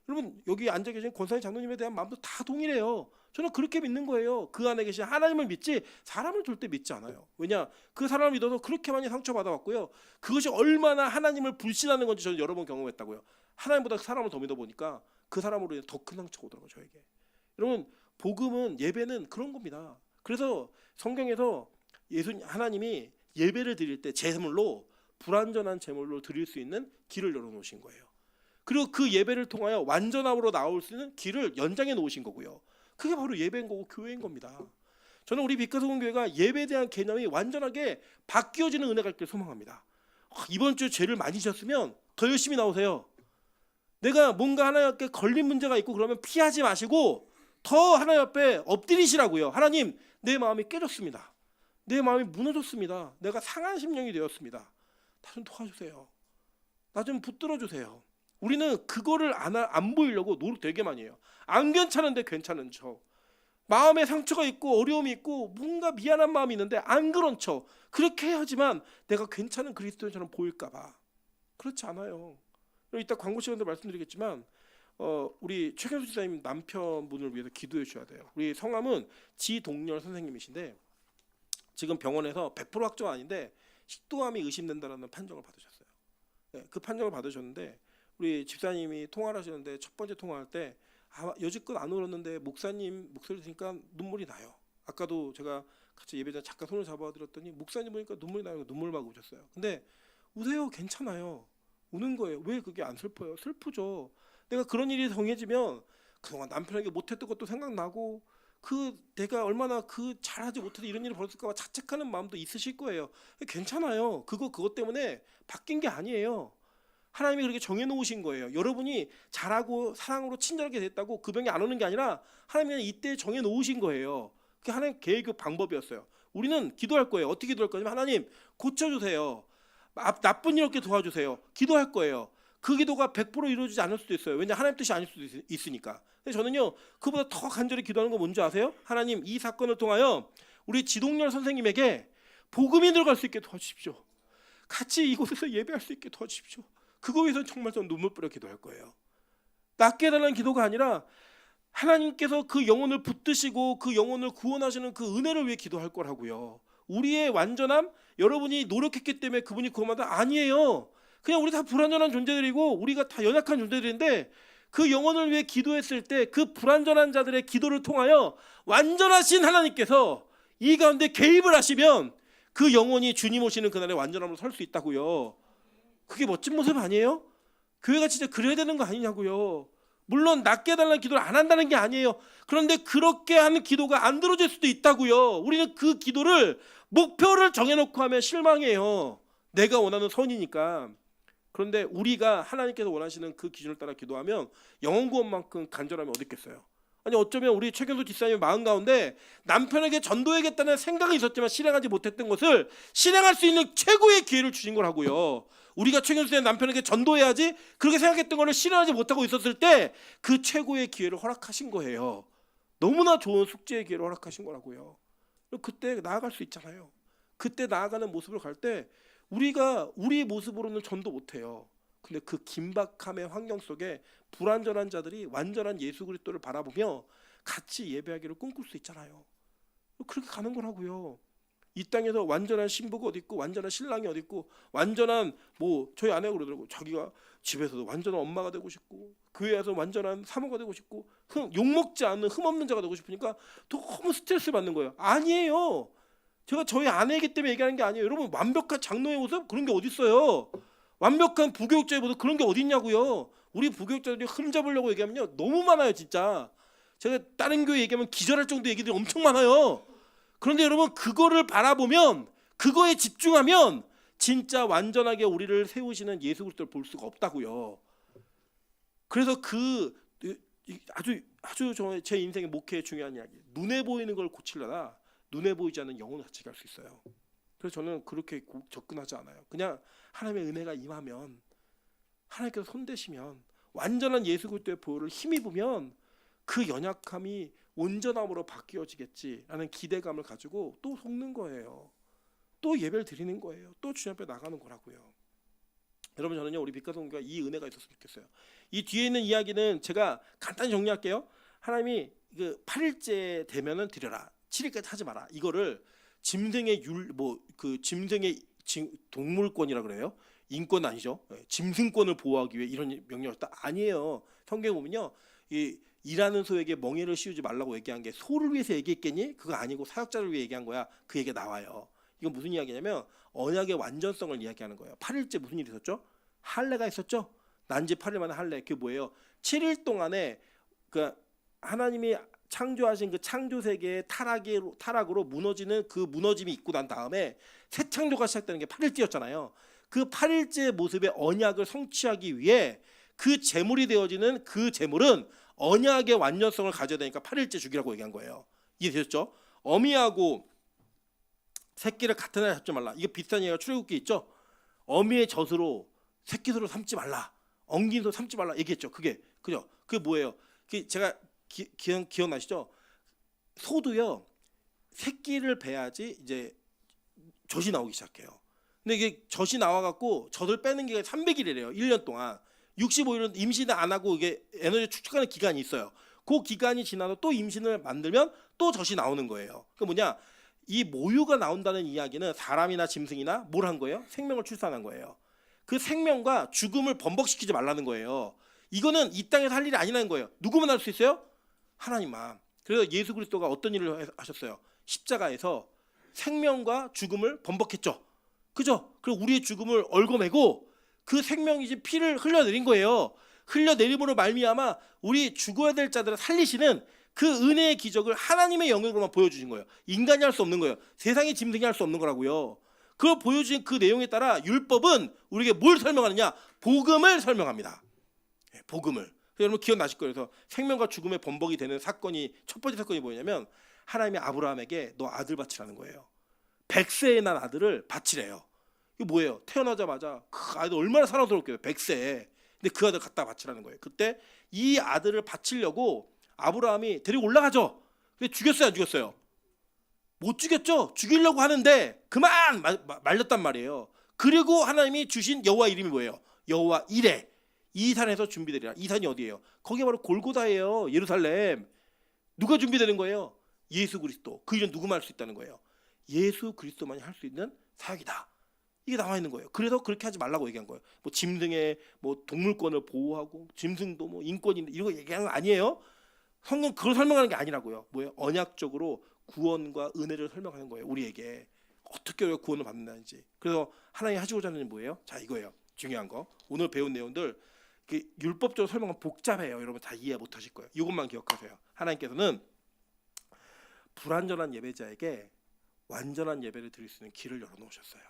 [SPEAKER 1] 여러분 여기 앉아 계신 권사님 장로님에 대한 마음도 다 동일해요. 저는 그렇게 믿는 거예요. 그 안에 계신 하나님을 믿지 사람을 절대 믿지 않아요. 왜냐? 그 사람을 믿어서 그렇게 많이 상처받아왔고요. 그것이 얼마나 하나님을 불신하는 건지 저는 여러 번 경험했다고요. 하나님보다 사람을 더 믿어보니까 그 사람으로 인해 더 큰 상처가 오더라고요. 저에게. 여러분 복음은 예배는 그런 겁니다. 그래서 성경에서 하나님이 예배를 드릴 때 제물로 불완전한 제물로 드릴 수 있는 길을 열어놓으신 거예요. 그리고 그 예배를 통하여 완전함으로 나올 수 있는 길을 연장해 놓으신 거고요. 그게 바로 예배인 거고 교회인 겁니다. 저는 우리 빛가서공교회가 예배에 대한 개념이 완전하게 바뀌어지는 은혜가 있길 소망합니다. 이번 주에 죄를 많이 지었으면 더 열심히 나오세요. 내가 뭔가 하나님 앞에 걸린 문제가 있고 그러면 피하지 마시고 더 하나님 앞에 엎드리시라고요. 하나님 내 마음이 깨졌습니다. 내 마음이 무너졌습니다. 내가 상한 심령이 되었습니다. 나 좀 도와주세요. 나 좀 붙들어 주세요. 우리는 그거를 안 보이려고 노력 되게 많이 해요. 안 괜찮은데 괜찮은 척. 마음에 상처가 있고 어려움이 있고 뭔가 미안한 마음이 있는데 안 그런 척. 그렇게 해야지만 내가 괜찮은 그리스도인처럼 보일까 봐. 그렇지 않아요. 이따 광고 시간도 말씀드리겠지만 우리 최경수 지사님 남편분을 위해서 기도해 주셔야 돼요. 우리 성함은 지동열 선생님이신데 지금 병원에서 100% 확정 아닌데 식도암이 의심된다라는 판정을 받으셨어요. 네, 그 판정을 받으셨는데 우리 집사님이 통화를 하시는데 첫 번째 통화할 때 여지껏 안 울었는데 목사님 목소리 들으니까 눈물이 나요. 아까도 제가 같이 예배자 잠깐 손을 잡아드렸더니 목사님 보니까 눈물이 나요. 눈물 막 우셨어요. 근데 우세요. 괜찮아요. 우는 거예요. 왜 그게 안 슬퍼요? 슬프죠. 내가 그런 일이 정해지면 그동안 남편에게 못했던 것도 생각나고 내가 얼마나 잘하지 못해서 이런 일이 벌어질까 봐 자책하는 마음도 있으실 거예요. 괜찮아요. 그것 때문에 바뀐 게 아니에요. 하나님이 그렇게 정해놓으신 거예요. 여러분이 잘하고 사랑으로 친절하게 됐다고 그 병이 안 오는 게 아니라 하나님이 이때 정해놓으신 거예요. 그게 하나님 계획의 방법이었어요. 우리는 기도할 거예요. 어떻게 기도할 거냐면 하나님 고쳐주세요. 나쁜 일 없게 도와주세요. 기도할 거예요. 그 기도가 100% 이루어지지 않을 수도 있어요. 왜냐 하나님 뜻이 아닐 수도 있으니까. 근데 저는요 그보다 더 간절히 기도하는 건 뭔지 아세요? 하나님 이 사건을 통하여 우리 지동열 선생님에게 복음이 들어갈 수 있게 도와주십시오. 같이 이곳에서 예배할 수 있게 도와주십시오. 그거 위해서 정말 좀 눈물 뿌려 기도할 거예요. 낫게 해달라는 기도가 아니라 하나님께서 그 영혼을 붙드시고 그 영혼을 구원하시는 그 은혜를 위해 기도할 거라고요. 우리의 완전함 여러분이 노력했기 때문에 그분이 구원받아 아니에요. 그냥 우리 다 불완전한 존재들이고 우리가 다 연약한 존재들인데 그 영혼을 위해 기도했을 때 그 불완전한 자들의 기도를 통하여 완전하신 하나님께서 이 가운데 개입을 하시면 그 영혼이 주님 오시는 그날에 완전함으로 설 수 있다고요. 그게 멋진 모습 아니에요? 교회가 진짜 그래야 되는 거 아니냐고요. 물론 낫게 해달라는 기도를 안 한다는 게 아니에요. 그런데 그렇게 하는 기도가 안 들어질 수도 있다고요. 우리는 그 기도를 목표를 정해놓고 하면 실망해요. 내가 원하는 선이니까. 그런데 우리가 하나님께서 원하시는 그 기준을 따라 기도하면 영혼 구원만큼 간절함이 어디 있겠어요. 아니 어쩌면 우리 최경수 집사님의 마음 가운데 남편에게 전도해야겠다는 생각이 있었지만 실행하지 못했던 것을 실행할 수 있는 최고의 기회를 주신 거라고요. 우리가 최경수 집사님 남편에게 전도해야지 그렇게 생각했던 것을 실행하지 못하고 있었을 때 그 최고의 기회를 허락하신 거예요. 너무나 좋은 숙제의 기회를 허락하신 거라고요. 그때 나아갈 수 있잖아요. 그때 나아가는 모습을 갈 때 우리가 우리 모습으로는 전도 못해요. 근데 그 긴박함의 환경 속에 불완전한 자들이 완전한 예수 그리스도를 바라보며 같이 예배하기를 꿈꿀 수 있잖아요. 그렇게 가는 거라고요. 이 땅에서 완전한 신부가 어디 있고 완전한 신랑이 어디 있고 완전한 뭐 저희 아내가 그러더라고. 자기가 집에서도 완전한 엄마가 되고 싶고 교회에서 완전한 사모가 되고 싶고 욕먹지 않는 흠없는 자가 되고 싶으니까 너무 스트레스 받는 거예요. 아니에요. 제가 저희 아내이기 때문에 얘기하는 게 아니에요. 여러분 완벽한 장로의 모습 그런 게 어디 있어요? 완벽한 부교육자의 모습 그런 게 어디 있냐고요. 우리 부교육자들이 흠잡으려고 얘기하면요 너무 많아요 진짜. 제가 다른 교회 얘기하면 기절할 정도 얘기들이 엄청 많아요. 그런데 여러분 그거를 바라보면 그거에 집중하면 진짜 완전하게 우리를 세우시는 예수 그리스도를 볼 수가 없다고요. 그래서 아주 제 인생의 목회의 중요한 이야기. 눈에 보이는 걸 고치려다 눈에 보이지 않는 영혼을 다치게 할 수 있어요. 그래서 저는 그렇게 접근하지 않아요. 그냥 하나님의 은혜가 임하면 하나님께서 손대시면 완전한 예수 그리스도의 보혈을 힘입으면 그 연약함이 온전함으로 바뀌어지겠지라는 기대감을 가지고 또 속는 거예요. 또 예배를 드리는 거예요. 또 주님 앞에 나가는 거라고요. 여러분 저는요 우리 빛가성교가 이 은혜가 있었으면 좋겠어요. 이 뒤에 있는 이야기는 제가 간단히 정리할게요. 하나님이 그 8일째 되면은 드려라. 7일까지 하지 마라. 이거를 짐승의 짐승의 동물권이라 그래요. 인권 아니죠. 짐승권을 보호하기 위해 이런 명령을 딱 아니에요. 성경에 보면요. 이 일하는 소에게 멍에를 씌우지 말라고 얘기한 게 소를 위해서 얘기했겠니? 그거 아니고 사역자를 위해 얘기한 거야. 그 얘기가 나와요. 이건 무슨 이야기냐면 언약의 완전성을 이야기하는 거예요. 8일째 무슨 일이 있었죠? 할례가 있었죠. 난지 8일 만에 할례. 그게 뭐예요? 7일 동안에 그 하나님이 창조하신 그 창조 세계의 타락으로 무너지는 그 무너짐이 있고 난 다음에 새 창조가 시작되는 게 8일째였잖아요. 그 8일째 모습의 언약을 성취하기 위해 그 제물이 되어지는 그 제물은 언약의 완전성을 가져야 되니까 8일째 죽이라고 얘기한 거예요. 이해되셨죠? 어미하고 새끼를 같은 날에 잡지 말라. 이게 비슷한 얘기가 출애굽기 있죠. 어미의 젖으로 새끼 소를 삼지 말라. 엉긴 소 삼지 말라 얘기했죠. 그게 그죠? 그게 뭐예요? 제가 기억나시죠? 소도요 새끼를 베야지 이제 젖이 나오기 시작해요. 근데 이게 젖이 나와갖고 젖을 빼는 게 300일이래요. 1년 동안 65일은 임신을 안 하고 이게 에너지 축적하는 기간이 있어요. 그 기간이 지나서 또 임신을 만들면 또 젖이 나오는 거예요. 그 뭐냐? 이 모유가 나온다는 이야기는 사람이나 짐승이나 뭘 한 거예요? 생명을 출산한 거예요. 그 생명과 죽음을 번복시키지 말라는 거예요. 이거는 이 땅에서 할 일이 아니라는 거예요. 누구만 할 수 있어요? 하나님만. 그래서 예수 그리스도가 어떤 일을 하셨어요? 십자가에서 생명과 죽음을 번복했죠. 그죠? 그리고 우리의 죽음을 얽어매고 그 생명이지 피를 흘려내린 거예요. 흘려내림으로 말미암아 우리 죽어야 될 자들을 살리시는 그 은혜의 기적을 하나님의 영역으로만 보여주신 거예요. 인간이 할 수 없는 거예요. 세상의 짐승이 할 수 없는 거라고요. 그걸 보여주신 그 내용에 따라 율법은 우리에게 뭘 설명하느냐? 복음을 설명합니다. 복음을. 여러분 기억나실 거예요. 그래서 생명과 죽음의 번복이 되는 사건이 첫 번째 사건이 뭐냐면 하나님이 아브라함에게 너 아들 바치라는 거예요. 100세에 난 아들을 바치래요. 이게 뭐예요? 태어나자마자 그 아이들 얼마나 사랑스럽게요. 100세. 근데 그 아들 갖다 바치라는 거예요. 그때 이 아들을 바치려고 아브라함이 데리고 올라가죠. 근데 죽였어요, 안 죽였어요? 못 죽였죠. 죽이려고 하는데 그만 말렸단 말이에요. 그리고 하나님이 주신 여호와 이름이 뭐예요? 여호와 이레. 이 산에서 준비되리라. 이 산이 어디예요? 거기가 바로 골고다예요. 예루살렘. 누가 준비되는 거예요? 예수 그리스도. 그 일은 누구만 할 수 있다는 거예요? 예수 그리스도만이 할 수 있는 사역이다. 이게 나와 있는 거예요. 그래서 그렇게 하지 말라고 얘기한 거예요. 뭐 짐승의 뭐 동물권을 보호하고 짐승도 뭐 인권인데 이런 거 얘기하는 거 아니에요. 성경 그걸 설명하는 게 아니라고요. 뭐예요? 언약적으로 구원과 은혜를 설명하는 거예요. 우리에게 어떻게 우리가 구원을 받는다는지. 그래서 하나님이 하시고자 하는 게 뭐예요? 자 이거예요. 중요한 거. 오늘 배운 내용들 율법적으로 설명은 복잡해요. 여러분 다 이해 못하실 거예요. 이것만 기억하세요. 하나님께서는 불완전한 예배자에게 완전한 예배를 드릴 수 있는 길을 열어놓으셨어요.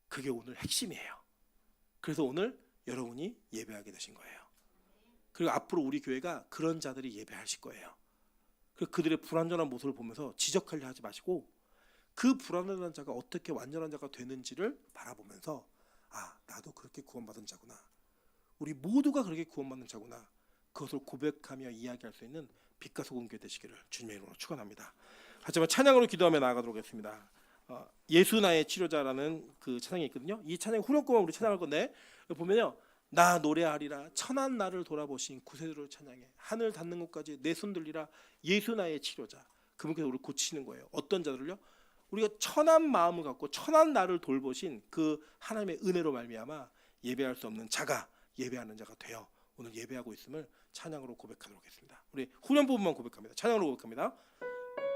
[SPEAKER 1] 그게 오늘 핵심이에요. 그래서 오늘 여러분이 예배하게 되신 거예요. 그리고 앞으로 우리 교회가 그런 자들이 예배하실 거예요. 그리고 그들의 불완전한 모습을 보면서 지적하려 하지 마시고 그 불완전한 자가 어떻게 완전한 자가 되는지를 바라보면서 아 나도 그렇게 구원받은 자구나. 우리 모두가 그렇게 구원받는 자구나. 그것을 고백하며 이야기할 수 있는 빛과 소금 교회 되시기를 주님의 이름으로 축원합니다. 하지만 찬양으로 기도하며 나아가도록 하겠습니다. 예수 나의 치료자라는 그 찬양이 있거든요. 이 찬양 후렴구만 우리 찬양할 건데 보면요. 나 노래하리라 천한 나를 돌아보신 구세주를 찬양해 하늘 닿는 곳까지 내 손 들리라 예수 나의 치료자. 그분께서 우리를 고치시는 거예요. 어떤 자들을요? 우리가 천한 마음을 갖고 천한 나를 돌보신 그 하나님의 은혜로 말미암아 예배할 수 없는 자가 예배하는 자가 되어 오늘 예배하고 있음을 찬양으로 고백하도록 하겠습니다. 우리 후렴 부분만 고백합니다. 찬양으로 고백합니다.